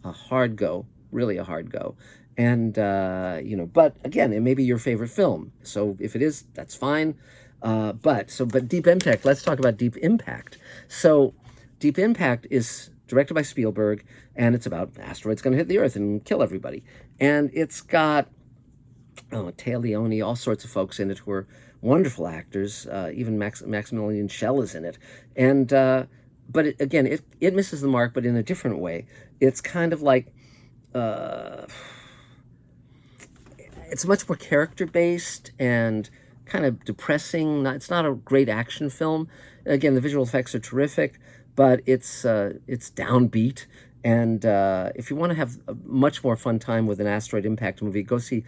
a hard go, really a hard go. And, but again, it may be your favorite film. So if it is, that's fine. But Deep Impact, let's talk about Deep Impact. So Deep Impact is directed by Spielberg, and it's about asteroids going to hit the Earth and kill everybody. And it's got Téa Leoni, all sorts of folks in it who are wonderful actors. Even Maximilian Schell is in it. And but it misses the mark, but in a different way. It's kind of like it's much more character-based and kind of depressing. It's not a great action film. Again, the visual effects are terrific, but it's downbeat. And if you want to have a much more fun time with an asteroid impact movie, go see,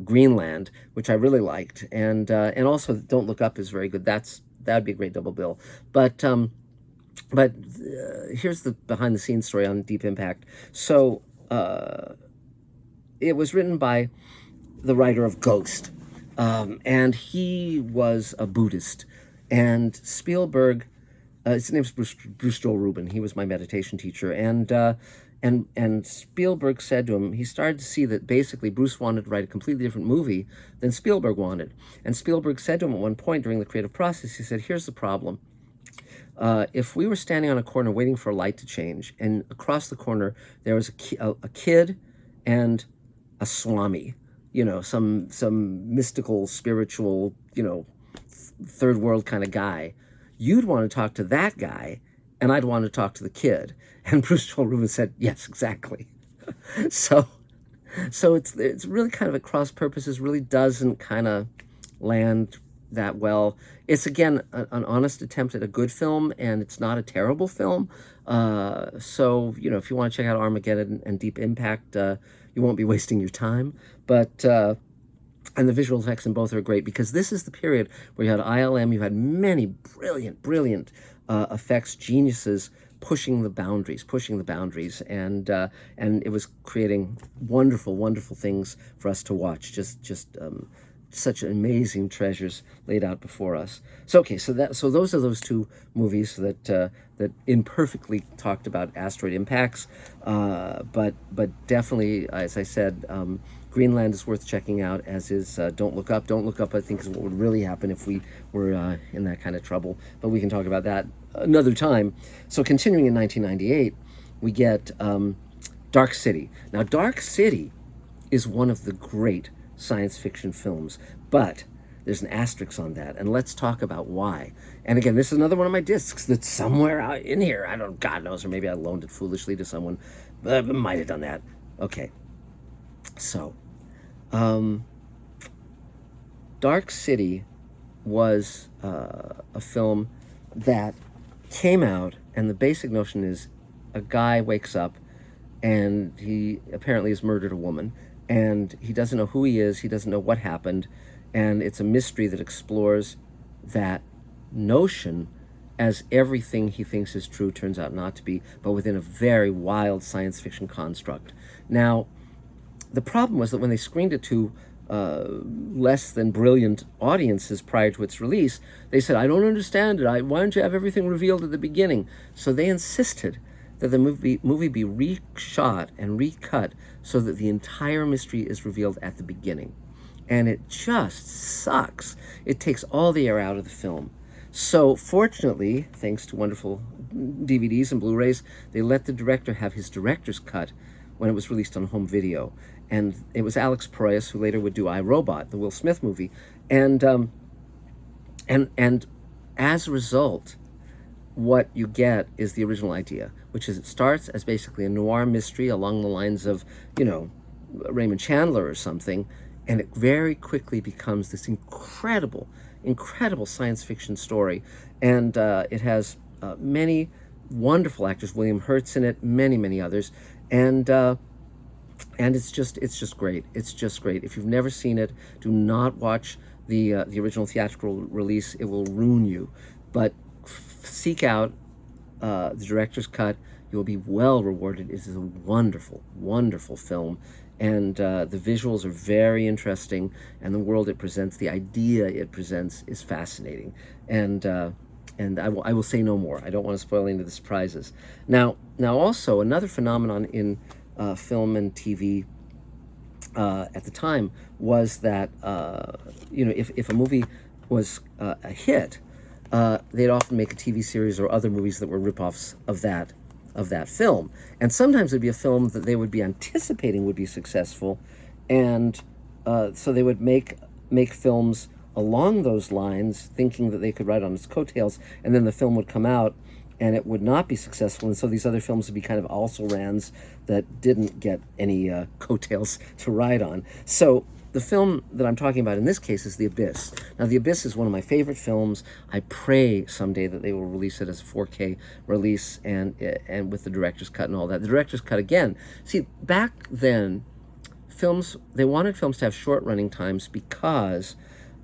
Greenland, which I really liked. And also Don't Look Up is very good. That'd be a great double bill. But here's the behind the scenes story on Deep Impact. So it was written by the writer of Ghost, and he was a Buddhist. And Spielberg, his name's Bruce Joel Rubin. He was my meditation teacher, and Spielberg said to him, he started to see that basically Bruce wanted to write a completely different movie than Spielberg wanted. And Spielberg said to him at one point during the creative process, he said, "Here's the problem. If we were standing on a corner waiting for a light to change, and across the corner there was a kid and a swami, some mystical, spiritual, third world kind of guy, you'd want to talk to that guy, and I'd want to talk to the kid." And Bruce Joel Rubin said, "Yes, exactly." So it's really kind of at cross purposes. Really doesn't kind of land that well. It's again an honest attempt at a good film, and it's not a terrible film. So if you want to check out Armageddon and Deep Impact, you won't be wasting your time. But and the visual effects in both are great, because this is the period where you had ILM, you had many brilliant effects geniuses pushing the boundaries, and it was creating wonderful things for us to watch. Just such amazing treasures laid out before us. So those are those two movies that imperfectly talked about asteroid impacts, but definitely, as I said, Greenland is worth checking out, as is Don't Look Up. Don't Look Up, I think, is what would really happen if we were in that kind of trouble. But we can talk about that another time. So continuing in 1998, we get Dark City. Now, Dark City is one of the great science fiction films, but there's an asterisk on that, and let's talk about why. And again, this is another one of my discs that's somewhere out in here. God knows, or maybe I loaned it foolishly to someone, but I might have done that. Okay, so Dark City was a film that came out, and the basic notion is a guy wakes up and he apparently has murdered a woman, and he doesn't know who he is, he doesn't know what happened, and it's a mystery that explores that notion as everything he thinks is true turns out not to be, but within a very wild science fiction construct. Now, the problem was that when they screened it to less than brilliant audiences prior to its release, they said, I don't understand it. Why don't you have everything revealed at the beginning? So they insisted that the movie be reshot and recut so that the entire mystery is revealed at the beginning. And it just sucks. It takes all the air out of the film. So fortunately, thanks to wonderful DVDs and Blu-rays, they let the director have his director's cut when it was released on home video. And it was Alex Proyas who later would do I, Robot, the Will Smith movie. And as a result, what you get is the original idea, which is it starts as basically a noir mystery along the lines of, Raymond Chandler or something, and it very quickly becomes this incredible science fiction story. And it has many wonderful actors, William Hurt's in it, many others, and it's just great. It's just great. If you've never seen it, do not watch the original theatrical release. It will ruin you. But seek out the director's cut. You will be well rewarded. It is a wonderful film, and the visuals are very interesting, and the world it presents, the idea it presents, is fascinating. And I will say no more. I don't want to spoil any of the surprises. Now also another phenomenon in film and TV at the time was that if a movie was a hit, they'd often make a TV series or other movies that were ripoffs of that film. And sometimes it'd be a film that they would be anticipating would be successful, and so they would make films along those lines, thinking that they could ride on its coattails, and then the film would come out and it would not be successful, and so these other films would be kind of also-rans that didn't get any coattails to ride on. So the film that I'm talking about in this case is The Abyss. Now, The Abyss is one of my favorite films. I pray someday that they will release it as a 4K release and with the director's cut and all that. The director's cut, again, see, back then, they wanted films to have short running times because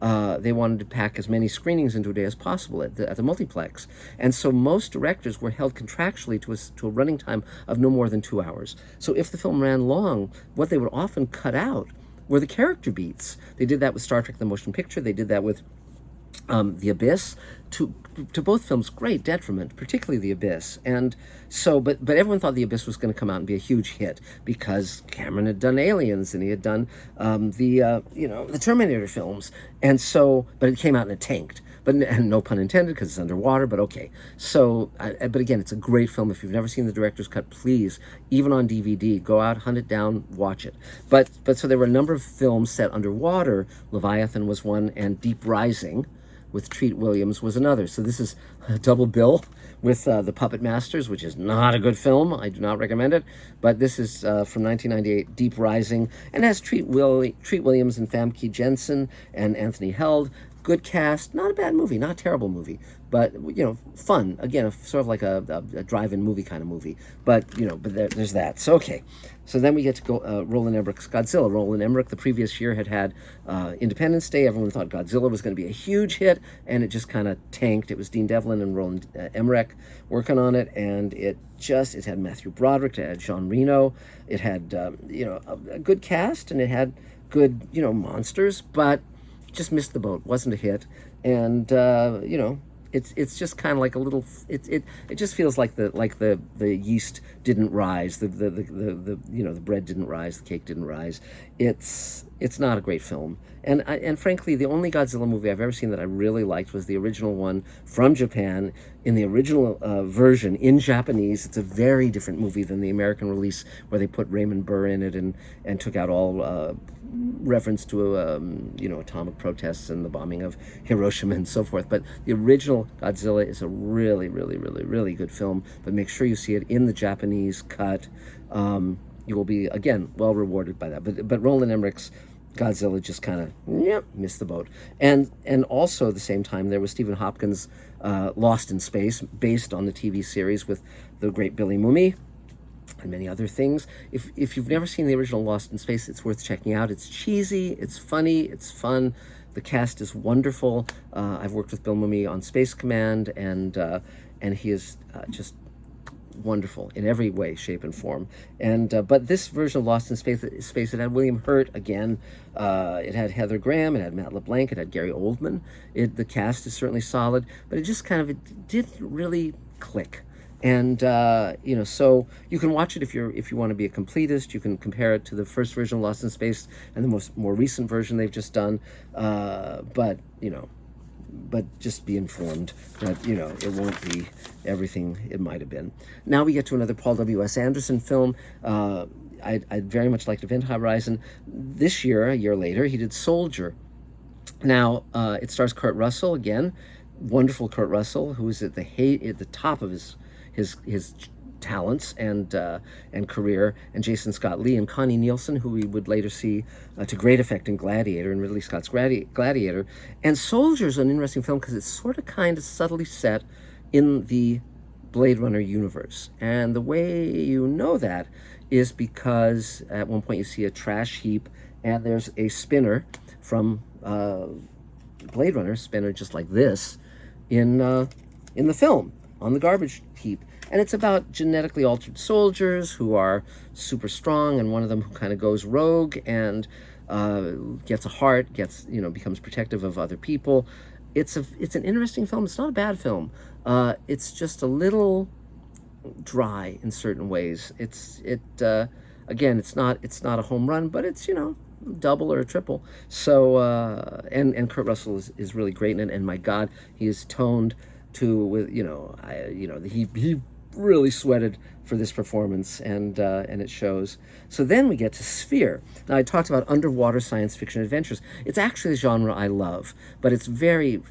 they wanted to pack as many screenings into a day as possible at the multiplex. And so most directors were held contractually to a running time of no more than 2 hours. So if the film ran long, what they would often cut out were the character beats. They did that with Star Trek: The Motion Picture. They did that with The Abyss, to both films' great detriment, particularly The Abyss. And so, but everyone thought The Abyss was going to come out and be a huge hit because Cameron had done Aliens and he had done the Terminator films, and so, but it came out and it tanked. And no pun intended, because it's underwater, but okay. So, but again, it's a great film. If you've never seen the director's cut, please, even on DVD, go out, hunt it down, watch it. But so there were a number of films set underwater. Leviathan was one, and Deep Rising with Treat Williams was another. So this is a double bill with The Puppet Masters, which is not a good film. I do not recommend it. But this is from 1998, Deep Rising, and has Treat Williams and Famke Jensen and Anthony Held. Good cast, not a bad movie, not a terrible movie, but fun. Again, sort of like a drive-in movie kind of movie. But there's that. So okay, so then we get to go Roland Emmerich's Godzilla. Roland Emmerich the previous year had Independence Day. Everyone thought Godzilla was going to be a huge hit, and it just kind of tanked. It was Dean Devlin and Roland Emmerich working on it, and it had Matthew Broderick, it had Jean Reno, it had a good cast, and it had good monsters, but just missed the boat. Wasn't a hit, and it's just kind of like a little. It just feels like the yeast didn't rise. The bread didn't rise. The cake didn't rise. It's not a great film. And frankly, the only Godzilla movie I've ever seen that I really liked was the original one from Japan, in the original version in Japanese. It's a very different movie than the American release, where they put Raymond Burr in it and took out all reference to atomic protests and the bombing of Hiroshima and so forth. But the original Godzilla is a really good film. But make sure you see it in the Japanese cut. You will be, again, well rewarded by that. But Roland Emmerich's Godzilla just kind of missed the boat. And also at the same time, there was Stephen Hopkins' Lost in Space, based on the TV series with the great Billy Mumy. and many other things. If you've never seen the original Lost in Space, it's worth checking out. It's cheesy, it's funny, it's fun. The cast is wonderful. I've worked with Bill Mumy on Space Command, and he is just wonderful in every way, shape, and form. And but this version of Lost in Space, it had William Hurt again. It had Heather Graham. It had Matt LeBlanc. It had Gary Oldman. The cast is certainly solid, but it just kind of it didn't really click. And so you can watch it if you want to be a completist. You can compare it to the first version of Lost in Space and the more recent version they've just done. But just be informed that it won't be everything it might have been. Now we get to another Paul W.S. Anderson film. I'd very much like Event Horizon. This year, a year later, he did Soldier. Now it stars Kurt Russell again, wonderful Kurt Russell, who is at the top of his talents and career, and Jason Scott Lee and Connie Nielsen, who we would later see to great effect in Gladiator, and Ridley Scott's Gladiator. And Soldier's an interesting film because it's sort of kind of subtly set in the Blade Runner universe. And the way you know that is because at one point you see a trash heap and there's a spinner from Blade Runner, spinner just like this, in the film, on the garbage heap. And it's about genetically altered soldiers who are super strong, and one of them who kind of goes rogue and gets a heart, becomes protective of other people. It's an interesting film. It's not a bad film. It's just a little dry in certain ways. Again, it's not a home run, but it's double or a triple. So and Kurt Russell is really great in it, and my God, he is toned to he really sweated for this performance, and it shows. So then we get to Sphere. Now, I talked about underwater science fiction adventures. It's actually a genre I love, but it's very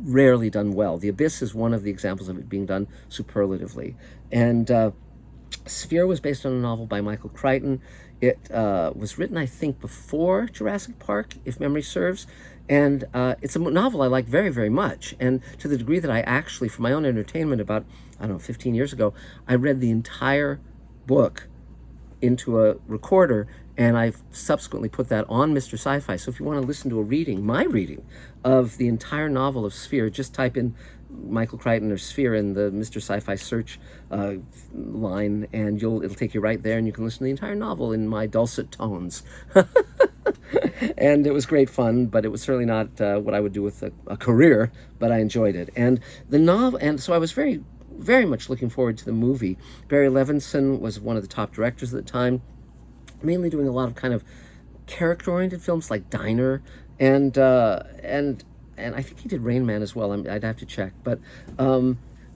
rarely done well. The Abyss is one of the examples of it being done superlatively. And Sphere was based on a novel by Michael Crichton. It was written, I think, before Jurassic Park, if memory serves. And it's a novel I like very, very much. And to the degree that I actually, for my own entertainment, about, 15 years ago, I read the entire book into a recorder, and I've subsequently put that on Mr. Sci-Fi. So if you want to listen to my reading of the entire novel of Sphere, just type in Michael Crichton or Sphere in the Mr. Sci-Fi search line, and it'll take you right there, and you can listen to the entire novel in my dulcet tones. And it was great fun, but it was certainly not what I would do with a career, but I enjoyed it. And the novel, and so I was very, very much looking forward to the movie. Barry Levinson was one of the top directors at the time, mainly doing a lot of kind of character-oriented films like Diner, and I think he did Rain Man as well. I'd have to check, but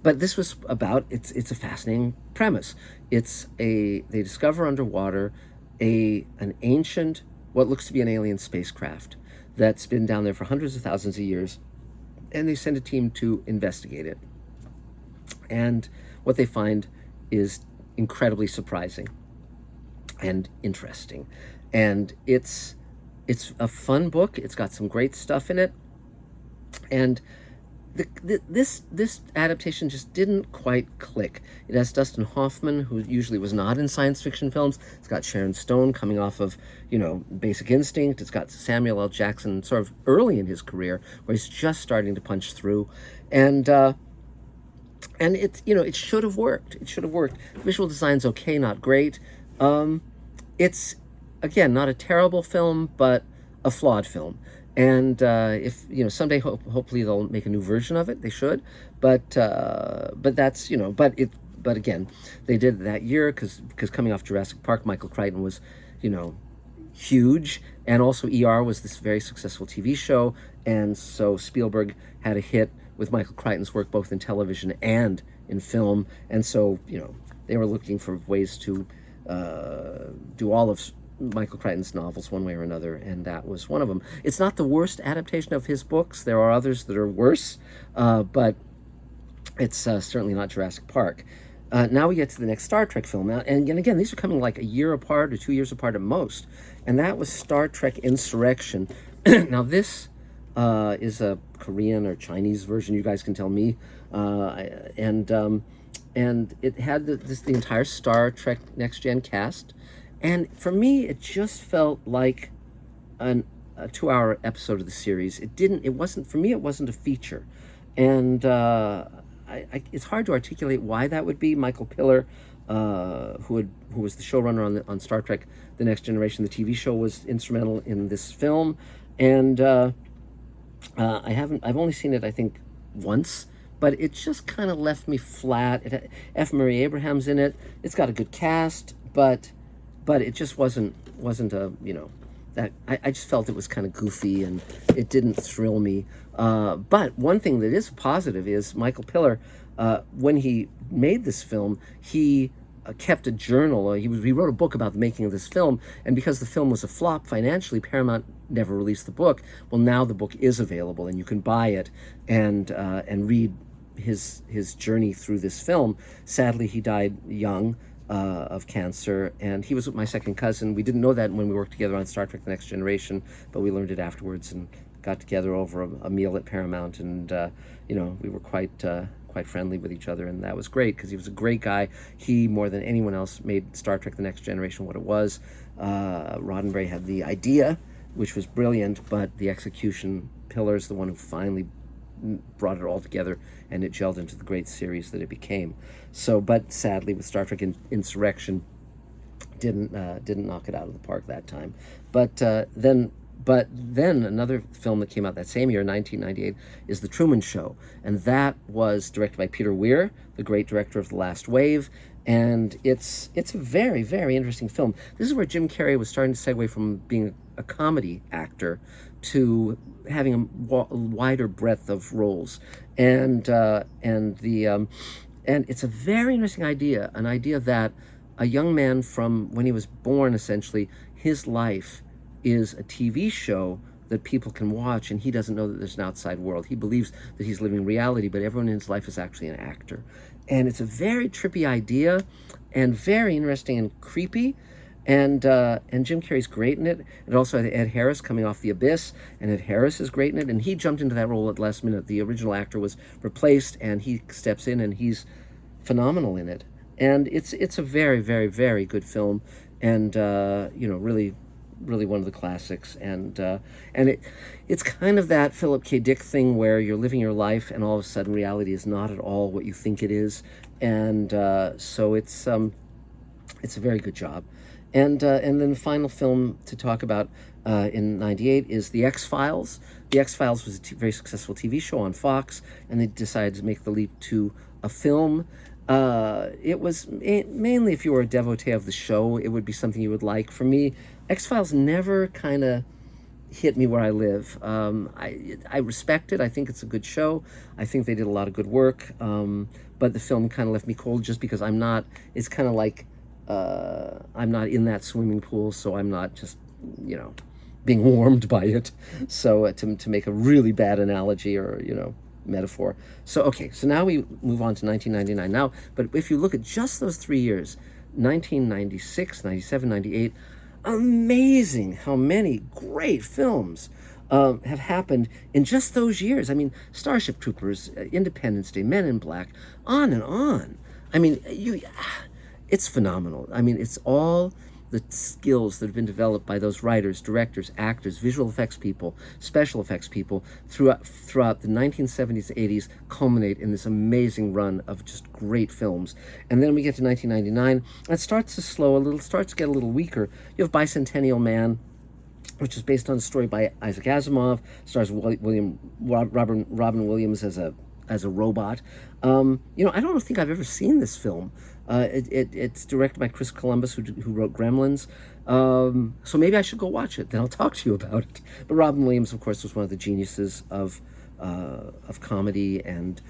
this was about it's a fascinating premise. They discover underwater an ancient, what looks to be an alien spacecraft that's been down there for hundreds of thousands of years, and they send a team to investigate it. And what they find is incredibly surprising and interesting. And it's a fun book. It's got some great stuff in it. And this adaptation just didn't quite click. It has Dustin Hoffman, who usually was not in science fiction films. It's got Sharon Stone coming off of, Basic Instinct. It's got Samuel L. Jackson sort of early in his career, where he's just starting to punch through. And it should have worked. It should have worked. The visual design's okay, not great. It's, again, not a terrible film, but a flawed film. And if someday, hopefully they'll make a new version of it. They should, but that's but again, they did it that year because coming off Jurassic Park, Michael Crichton was, huge, and also ER was this very successful TV show, and so Spielberg had a hit with Michael Crichton's work both in television and in film, and so they were looking for ways to do all of Michael Crichton's novels one way or another, and that was one of them. It's not the worst adaptation of his books. There are others that are worse, but it's certainly not Jurassic Park. Now we get to the next Star Trek film. Now, and again, these are coming like a year apart or 2 years apart at most, and that was Star Trek Insurrection. Now this is a Korean or Chinese version. You guys can tell me. and it had the entire Star Trek Next Gen cast, and for me, it just felt like an a 2 hour episode of the series. It wasn't for me. It wasn't a feature, and it's hard to articulate why that would be. Michael Piller, who was the showrunner on Star Trek: The Next Generation, the TV show, was instrumental in this film, and I've only seen it, I think, once, but it just kind of left me flat. It had F. Murray Abraham's in it. It's got a good cast, but it just wasn't a, that I just felt it was kind of goofy, and it didn't thrill me. But one thing that is positive is Michael Piller, when he made this film, he kept a journal. He wrote a book about the making of this film, and because the film was a flop financially, Paramount never released the book. Well, now the book is available, and you can buy it and read his journey through this film. Sadly, he died young of cancer, and he was with my second cousin. We didn't know that when we worked together on Star Trek: The Next Generation, but we learned it afterwards and got together over a meal at Paramount, and we were quite friendly with each other, and that was great because he was a great guy. He, more than anyone else, made Star Trek: The Next Generation what it was. Roddenberry had the idea, which was brilliant, but the execution, Pillar's the one who finally brought it all together, and it gelled into the great series that it became. So, but sadly, with Star Trek Insurrection, didn't knock it out of the park that time. But then another film that came out that same year, 1998, is The Truman Show, and that was directed by Peter Weir, the great director of The Last Wave. And it's a very, very interesting film. This is where Jim Carrey was starting to segue from being a comedy actor to having a wider breadth of roles, and it's a very interesting idea, an idea that a young man, from when he was born, essentially, his life is a TV show that people can watch, and he doesn't know that there's an outside world. He believes that he's living reality, but everyone in his life is actually an actor. And it's a very trippy idea, and very interesting and creepy. And Jim Carrey's great in it. And also had Ed Harris coming off The Abyss, and Ed Harris is great in it. And he jumped into that role at the last minute. The original actor was replaced, and he steps in, and he's phenomenal in it. And it's a very, very, very good film, and really, really one of the classics. And it's kind of that Philip K. Dick thing where you're living your life, and all of a sudden reality is not at all what you think it is. And so it's a very good job. And then the final film to talk about in '98 is The X-Files. The X-Files was a very successful TV show on Fox, and they decided to make the leap to a film. It was mainly, if you were a devotee of the show, it would be something you would like. For me, X-Files never kind of hit me where I live. I respect it. I think it's a good show. I think they did a lot of good work. But the film kind of left me cold just because it's kind of like, I'm not in that swimming pool, so I'm not just, being warmed by it. So to make a really bad analogy or, metaphor. So, okay, so now we move on to 1999 now. But if you look at just those 3 years, 1996, 97, 98, amazing how many great films have happened in just those years. I mean, Starship Troopers, Independence Day, Men in Black, on and on. I mean, it's phenomenal. I mean, it's all the skills that have been developed by those writers, directors, actors, visual effects people, special effects people throughout the 1970s, 80s, culminate in this amazing run of just great films. And then we get to 1999, and it starts to slow a little, starts to get a little weaker. You have Bicentennial Man, which is based on a story by Isaac Asimov, stars Robin Williams as a robot. I don't think I've ever seen this film. It's directed by Chris Columbus, who wrote Gremlins. So maybe I should go watch it. Then I'll talk to you about it. But Robin Williams, of course, was one of the geniuses of comedy, and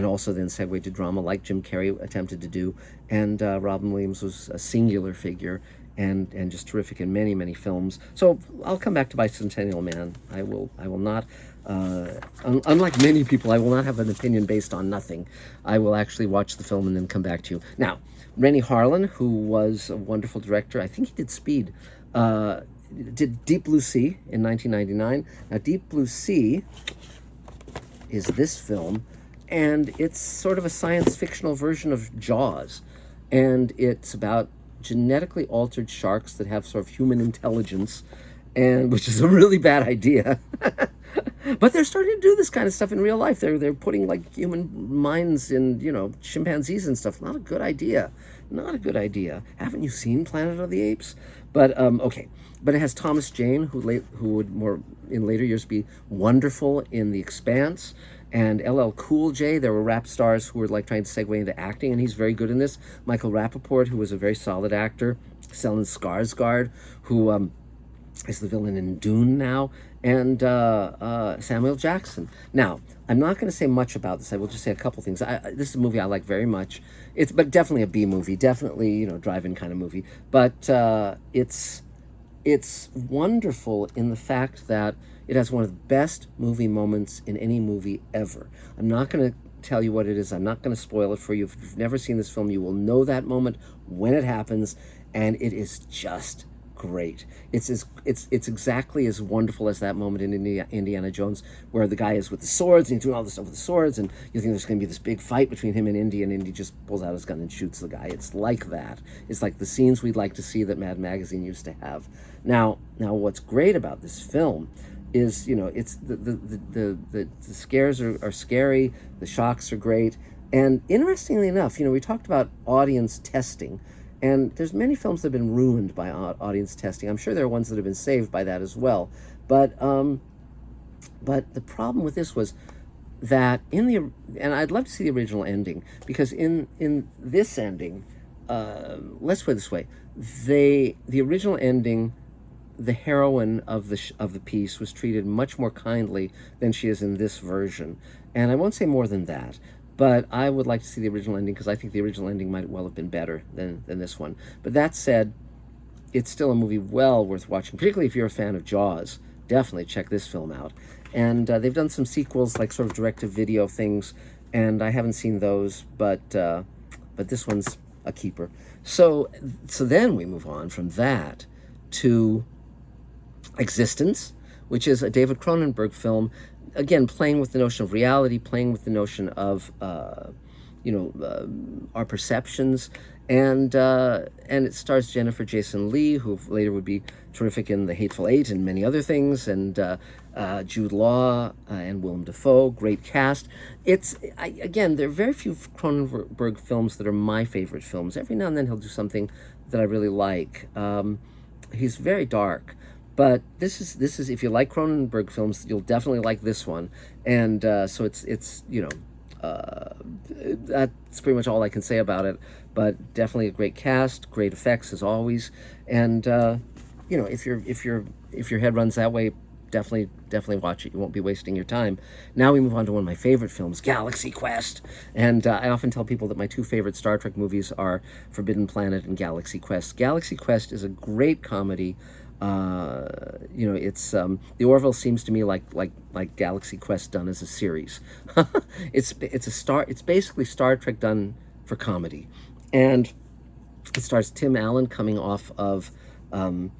also then segued to drama, like Jim Carrey attempted to do. And Robin Williams was a singular figure, and just terrific in many, many films. So I'll come back to Bicentennial Man. I will not. Unlike many people, I will not have an opinion based on nothing. I will actually watch the film and then come back to you. Now, Rennie Harlin, who was a wonderful director, I think he did Speed, did Deep Blue Sea in 1999. Now, Deep Blue Sea is this film, and it's sort of a science fictional version of Jaws, and it's about genetically altered sharks that have sort of human intelligence, and which is a really bad idea. But they're starting to do this kind of stuff in real life. They're putting like human minds in, chimpanzees and stuff. Not a good idea. Not a good idea. Haven't you seen Planet of the Apes? But okay. But it has Thomas Jane, who would more in later years be wonderful in The Expanse, and LL Cool J. There were rap stars who were like trying to segue into acting, and he's very good in this. Michael Rappaport, who was a very solid actor. Stellan Skarsgård, who is the villain in Dune now, and Samuel Jackson. Now, I'm not going to say much about this. I will just say a couple things. This is a movie I like very much. But definitely a B movie, definitely drive-in kind of movie. But it's wonderful in the fact that it has one of the best movie moments in any movie ever. I'm not going to tell you what it is. I'm not going to spoil it for you. If you've never seen this film, you will know that moment when it happens, and it is just great. It's exactly as wonderful as that moment in Indiana Jones, where the guy is with the swords and he's doing all this stuff with the swords, and you think there's going to be this big fight between him and Indy just pulls out his gun and shoots the guy. It's like that. It's like the scenes we'd like to see that Mad Magazine used to have. Now what's great about this film is, it's the scares are scary, the shocks are great, and interestingly enough, we talked about audience testing. And there's many films that have been ruined by audience testing. I'm sure there are ones that have been saved by that as well. But the problem with this was that and I'd love to see the original ending, because in this ending, let's put it this way, the original ending, the heroine of the piece was treated much more kindly than she is in this version. And I won't say more than that. But I would like to see the original ending, because I think the original ending might well have been better than this one. But that said, it's still a movie well worth watching, particularly if you're a fan of Jaws. Definitely check this film out. And they've done some sequels, like sort of direct-to-video things, and I haven't seen those, but this one's a keeper. So then we move on from that to Existence, which is a David Cronenberg film, again, playing with the notion of reality, playing with the notion of, our perceptions. And it stars Jennifer Jason Leigh, who later would be terrific in The Hateful Eight and many other things, and Jude Law and Willem Dafoe, great cast. Again, there are very few Cronenberg films that are my favorite films. Every now and then he'll do something that I really like. He's very dark. But this is if you like Cronenberg films, you'll definitely like this one. And so it's that's pretty much all I can say about it. But definitely a great cast, great effects as always. And if your head runs that way, definitely watch it. You won't be wasting your time. Now we move on to one of my favorite films, Galaxy Quest. And I often tell people that my two favorite Star Trek movies are Forbidden Planet and Galaxy Quest. Galaxy Quest is a great comedy. It's the Orville seems to me like Galaxy Quest done as a series. It's basically Star Trek done for comedy, and it stars Tim Allen coming off of Home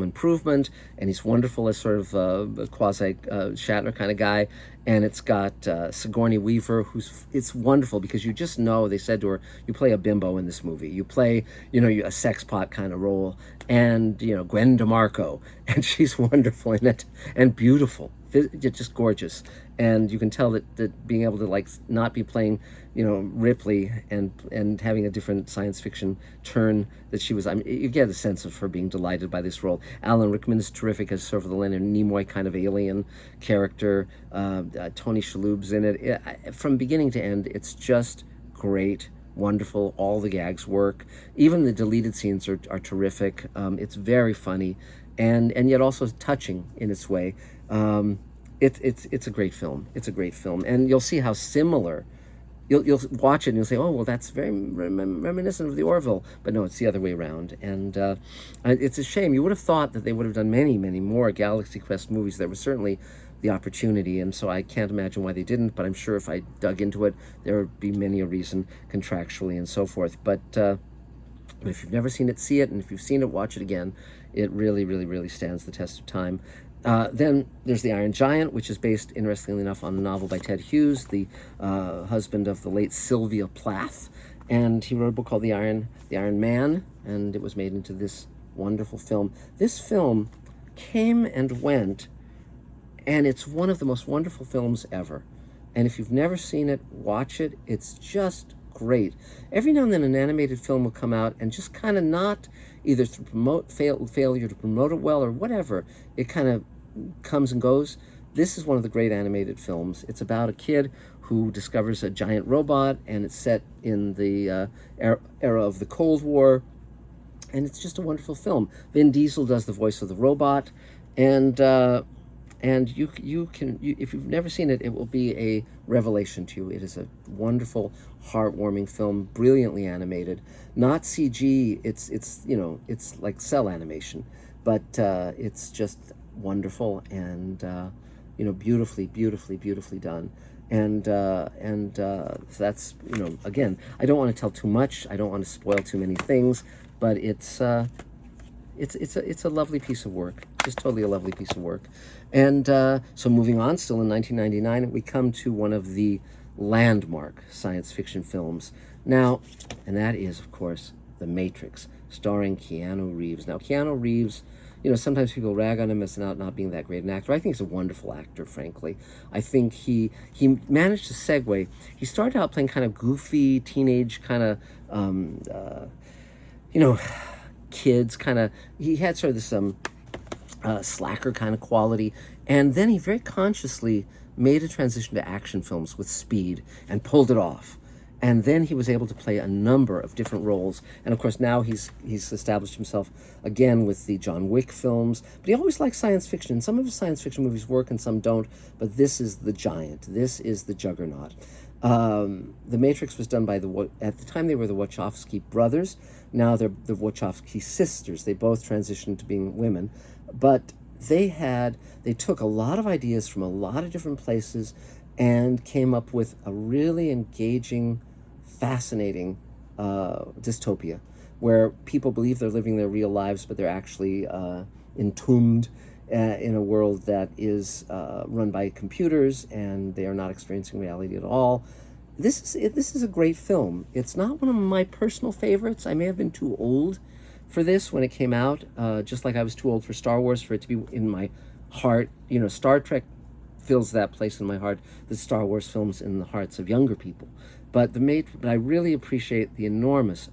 Improvement, and he's wonderful as sort of a quasi Shatner kind of guy. And it's got Sigourney Weaver, it's wonderful, because you just know, they said to her, you play a bimbo in this movie. You play, a sex pot kind of role. And, Gwen DeMarco, and she's wonderful in it, and beautiful, just gorgeous. And you can tell that being able to not be playing, Ripley and having a different science fiction turn that she was, you get a sense of her being delighted by this role. Alan Rickman is terrific as sort of the Leonard Nimoy kind of alien character. Tony Shalhoub's in it. From beginning to end, it's just great. Wonderful. All the gags work. Even the deleted scenes are terrific. It's very funny, and yet also touching in its way. It's a great film. It's a great film, and you'll see how similar. You'll watch it and you'll say, oh, well, that's very reminiscent of the Orville. But no, it's the other way around. And it's a shame. You would have thought that they would have done many, many more Galaxy Quest movies. There was certainly the opportunity, and so I can't imagine why they didn't. But I'm sure if I dug into it, there would be many a reason contractually and so forth. But if you've never seen it, see it. And if you've seen it, watch it again. It really, really, really stands the test of time. Then there's The Iron Giant, which is based, interestingly enough, on a novel by Ted Hughes, the husband of the late Sylvia Plath. And he wrote a book called The Iron Man, and it was made into this wonderful film. This film came and went, and it's one of the most wonderful films ever. And if you've never seen it, watch it. It's just great. Every now and then an animated film will come out and just kind of not, either through failure to promote it well or whatever, it kind of comes and goes. This is one of the great animated films. It's about a kid who discovers a giant robot, and it's set in the era of the Cold War, and it's just a wonderful film. Vin Diesel does the voice of the robot, and you can, if you've never seen it, it will be a revelation to you. It is a wonderful, heartwarming film, brilliantly animated, not CG. It's like cell animation, but it's just wonderful and beautifully, beautifully, beautifully done. And so that's, again, I don't want to tell too much. I don't want to spoil too many things, but it's a lovely piece of work, just totally a lovely piece of work. And so moving on, still in 1999, we come to one of the landmark science fiction films now, and that is, of course, The Matrix, starring Keanu Reeves. Now, Keanu Reeves, sometimes people rag on him as not being that great an actor. I think he's a wonderful actor, frankly. I think he managed to segue. He started out playing kind of goofy, teenage kind of, kids kind of. He had sort of this slacker kind of quality, and then he very consciously made a transition to action films with speed and pulled it off. And then he was able to play a number of different roles. And of course, now he's established himself again with the John Wick films. But he always liked science fiction. Some of his science fiction movies work and some don't. But this is the giant. This is the juggernaut. The Matrix was done by at the time they were the Wachowski brothers. Now they're the Wachowski sisters. They both transitioned to being women. But they took a lot of ideas from a lot of different places and came up with a really engaging, fascinating dystopia where people believe they're living their real lives, but they're actually entombed in a world that is run by computers, and they are not experiencing reality at all. This is a great film. It's not one of my personal favorites. I may have been too old for this when it came out, just like I was too old for Star Wars for it to be in my heart. Star Trek fills that place in my heart, the Star Wars films in the hearts of younger people. But I really appreciate the enormous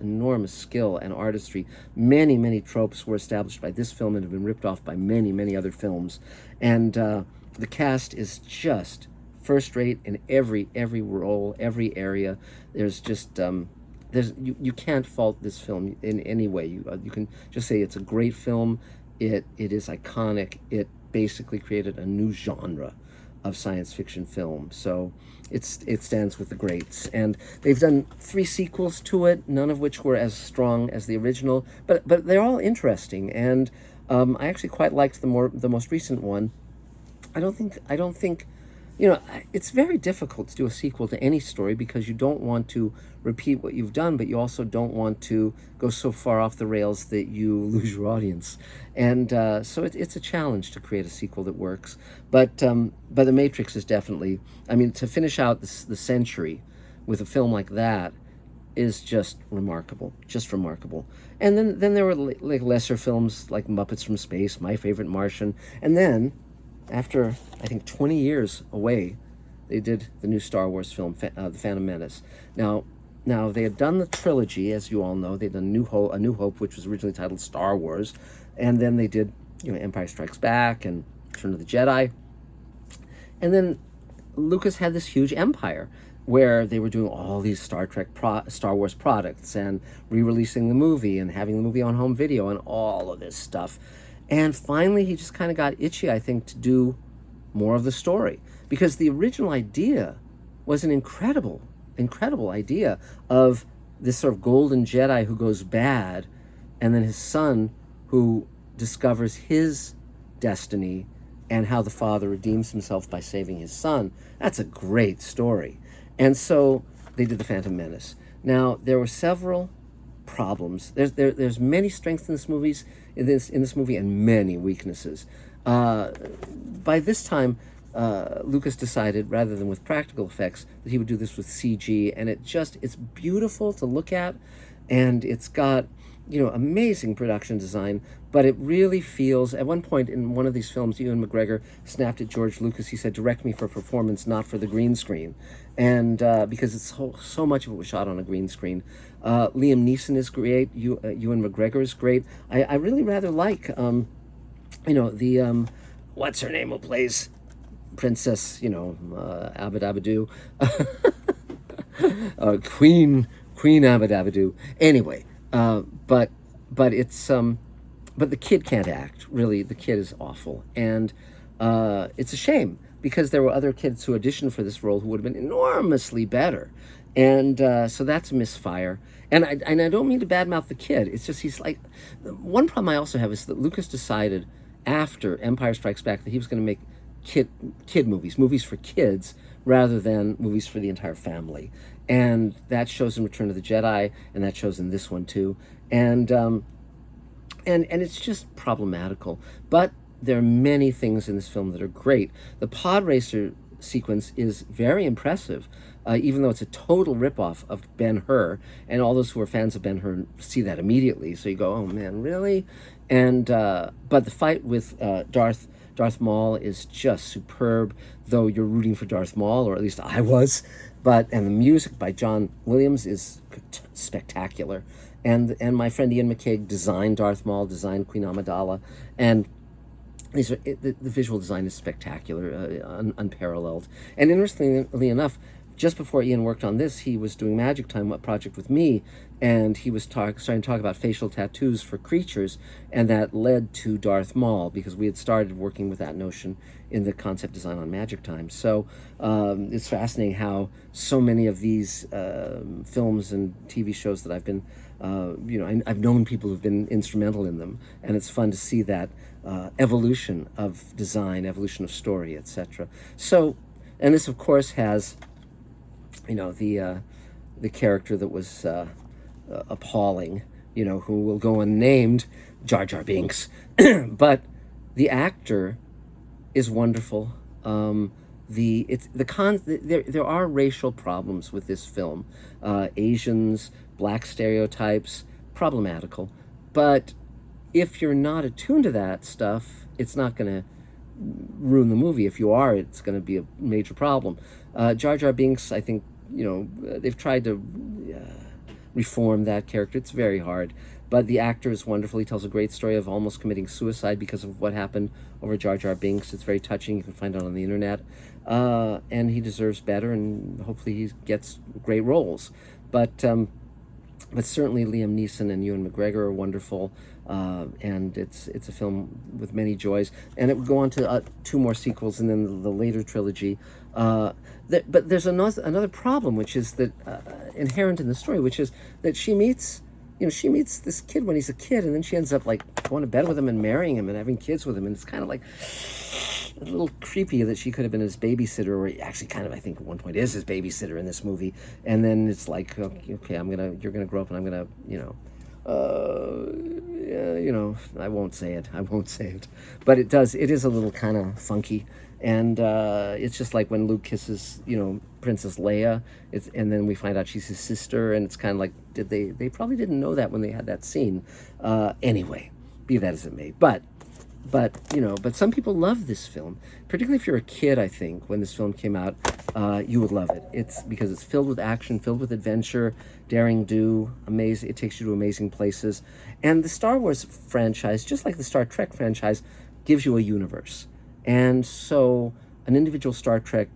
skill and artistry. Many, many tropes were established by this film and have been ripped off by many, many other films. And the cast is just first rate in every role, every area. There's just you can't fault this film in any way. You can just say it's a great film. It is iconic. It basically created a new genre of science fiction film. So it stands with the greats. And they've done 3 sequels to it, none of which were as strong as the original, but they're all interesting. And I actually quite liked the most recent one. I don't think it's very difficult to do a sequel to any story because you don't want to repeat what you've done, but you also don't want to go so far off the rails that you lose your audience. And so it's a challenge to create a sequel that works. But The Matrix is definitely, to finish out the century with a film like that is just remarkable, And then there were like lesser films like Muppets from Space, My Favorite Martian, and then after, I think, 20 years away, they did the new Star Wars film, The Phantom Menace. Now they had done the trilogy, as you all know. They'd done A New Hope, which was originally titled Star Wars, and then they did, Empire Strikes Back and Return of the Jedi. And then Lucas had this huge empire where they were doing all these Star Wars products and re-releasing the movie and having the movie on home video and all of this stuff. And finally, he just kind of got itchy, I think, to do more of the story. Because the original idea was an incredible idea of this sort of golden Jedi who goes bad, and then his son who discovers his destiny and how the father redeems himself by saving his son. That's a great story. And so they did The Phantom Menace. Now, there were several problems. There's many strengths in this movie and many weaknesses. By this time, Lucas decided, rather than with practical effects, that he would do this with CG, and it's beautiful to look at, and it's got, amazing production design, but it really feels, at one point in one of these films, Ewan McGregor snapped at George Lucas. He said, direct me for performance, not for the green screen. And because it's so much of it was shot on a green screen. Liam Neeson is great. Ewan McGregor is great. I really rather like, the, what's her name who plays Princess, Abadabadoo. Queen Abadabadoo. Anyway, but it's but the kid can't act. Really, the kid is awful, and it's a shame because there were other kids who auditioned for this role who would have been enormously better, and so that's a misfire. And I don't mean to badmouth the kid. It's just he's like, one problem I also have is that Lucas decided after Empire Strikes Back that he was going to make kid movies for kids rather than movies for the entire family, and that shows in Return of the Jedi, and that shows in this one too, and it's just problematical. But there are many things in this film that are great. The pod racer sequence is very impressive, even though it's a total ripoff of Ben-Hur, and all those who are fans of Ben-Hur see that immediately. So you go, oh man, really? And but the fight with Darth Maul is just superb, though you're rooting for Darth Maul, or at least I was. And the music by John Williams is spectacular. And my friend Ian McCaig designed Darth Maul, designed Queen Amidala, and the visual design is spectacular, unparalleled. And interestingly enough, just before Ian worked on this, he was doing Magic Time, a project with me, and he was starting to talk about facial tattoos for creatures, and that led to Darth Maul, because we had started working with that notion in the concept design on Magic Time. So it's fascinating how so many of these films and TV shows that I've been, I've known people who've been instrumental in them, and it's fun to see that evolution of design, evolution of story, etc. So, and this of course has, the character that was appalling, who will go unnamed, Jar Jar Binks, but the actor is wonderful. There are racial problems with this film, Asians, black stereotypes, problematical, but if you're not attuned to that stuff, it's not going to ruin the movie. If you are, it's going to be a major problem. Jar Jar Binks, I think, they've tried to reform that character. It's very hard, but the actor is wonderful. He tells a great story of almost committing suicide because of what happened over Jar Jar Binks. It's very touching. You can find it on the internet, and he deserves better, and hopefully he gets great roles. But certainly Liam Neeson and Ewan McGregor are wonderful, and it's a film with many joys. And it would go on to 2 more sequels, and then the later trilogy. But there's another problem, which is that inherent in the story, which is that she meets this kid when he's a kid, and then she ends up like going to bed with him and marrying him and having kids with him, and it's kind of like a little creepy that she could have been his babysitter, or actually kind of, I think at one point is his babysitter in this movie. And then it's like, okay, you're gonna grow up, and I'm gonna, I won't say it, but it is a little kind of funky. And it's just like when Luke kisses, Princess Leia, and then we find out she's his sister, and it's kind of like, they probably didn't know that when they had that scene. Anyway, be that as it may. But some people love this film, particularly if you're a kid. I think when this film came out, you would love it. It's because it's filled with action, filled with adventure, daring do, amazing. It takes you to amazing places. And the Star Wars franchise, just like the Star Trek franchise, gives you a universe. And so an individual Star Trek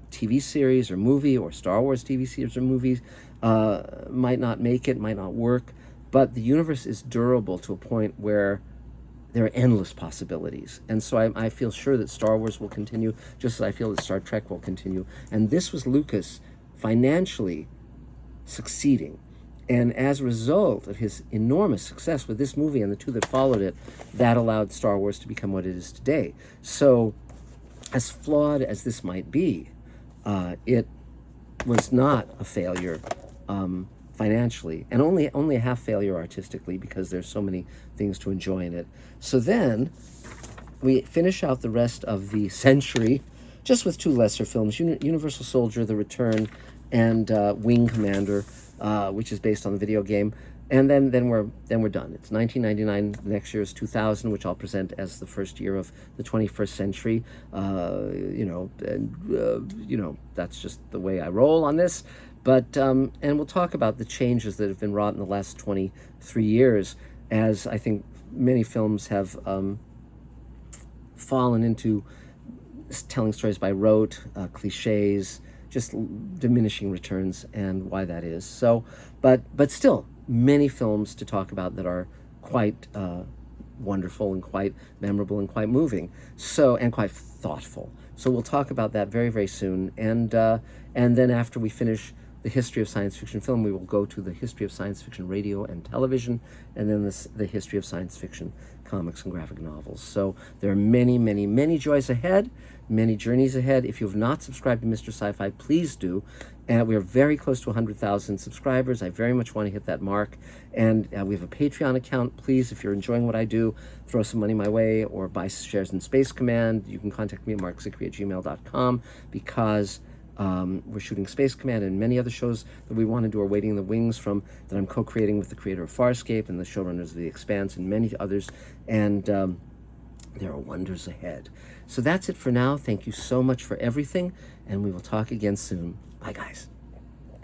TV series or movie, or Star Wars TV series or movies, might not make it, might not work, but the universe is durable to a point where there are endless possibilities. And so I feel sure that Star Wars will continue, just as I feel that Star Trek will continue. And this was Lucas financially succeeding. And as a result of his enormous success with this movie and the 2 that followed it, that allowed Star Wars to become what it is today. So, as flawed as this might be, it was not a failure financially, and only a half failure artistically, because there's so many things to enjoy in it. So then, we finish out the rest of the century just with two lesser films, Universal Soldier: The Return and Wing Commander, which is based on the video game. And then we're done. It's 1999. Next year is 2000, which I'll present as the first year of the 21st century. That's just the way I roll on this. But and we'll talk about the changes that have been wrought in the last 23 years, as I think many films have fallen into telling stories by rote, cliches, just diminishing returns, and why that is. So, but still, many films to talk about that are quite wonderful and quite memorable and quite moving. So, and quite thoughtful. So we'll talk about that very, very soon. And then after we finish the history of science fiction film, we will go to the history of science fiction radio and television, and then the history of science fiction comics and graphic novels. So there are many, many, many joys ahead, many journeys ahead. If you have not subscribed to Mr. Sci-Fi, please do. And we are very close to 100,000 subscribers. I very much want to hit that mark. And we have a Patreon account. Please, if you're enjoying what I do, throw some money my way or buy shares in Space Command. You can contact me at markzickery@gmail.com, because we're shooting Space Command and many other shows that we want to do are waiting in the wings that I'm co-creating with the creator of Farscape and the showrunners of The Expanse and many others. And there are wonders ahead. So that's it for now. Thank you so much for everything, and we will talk again soon. Bye, guys.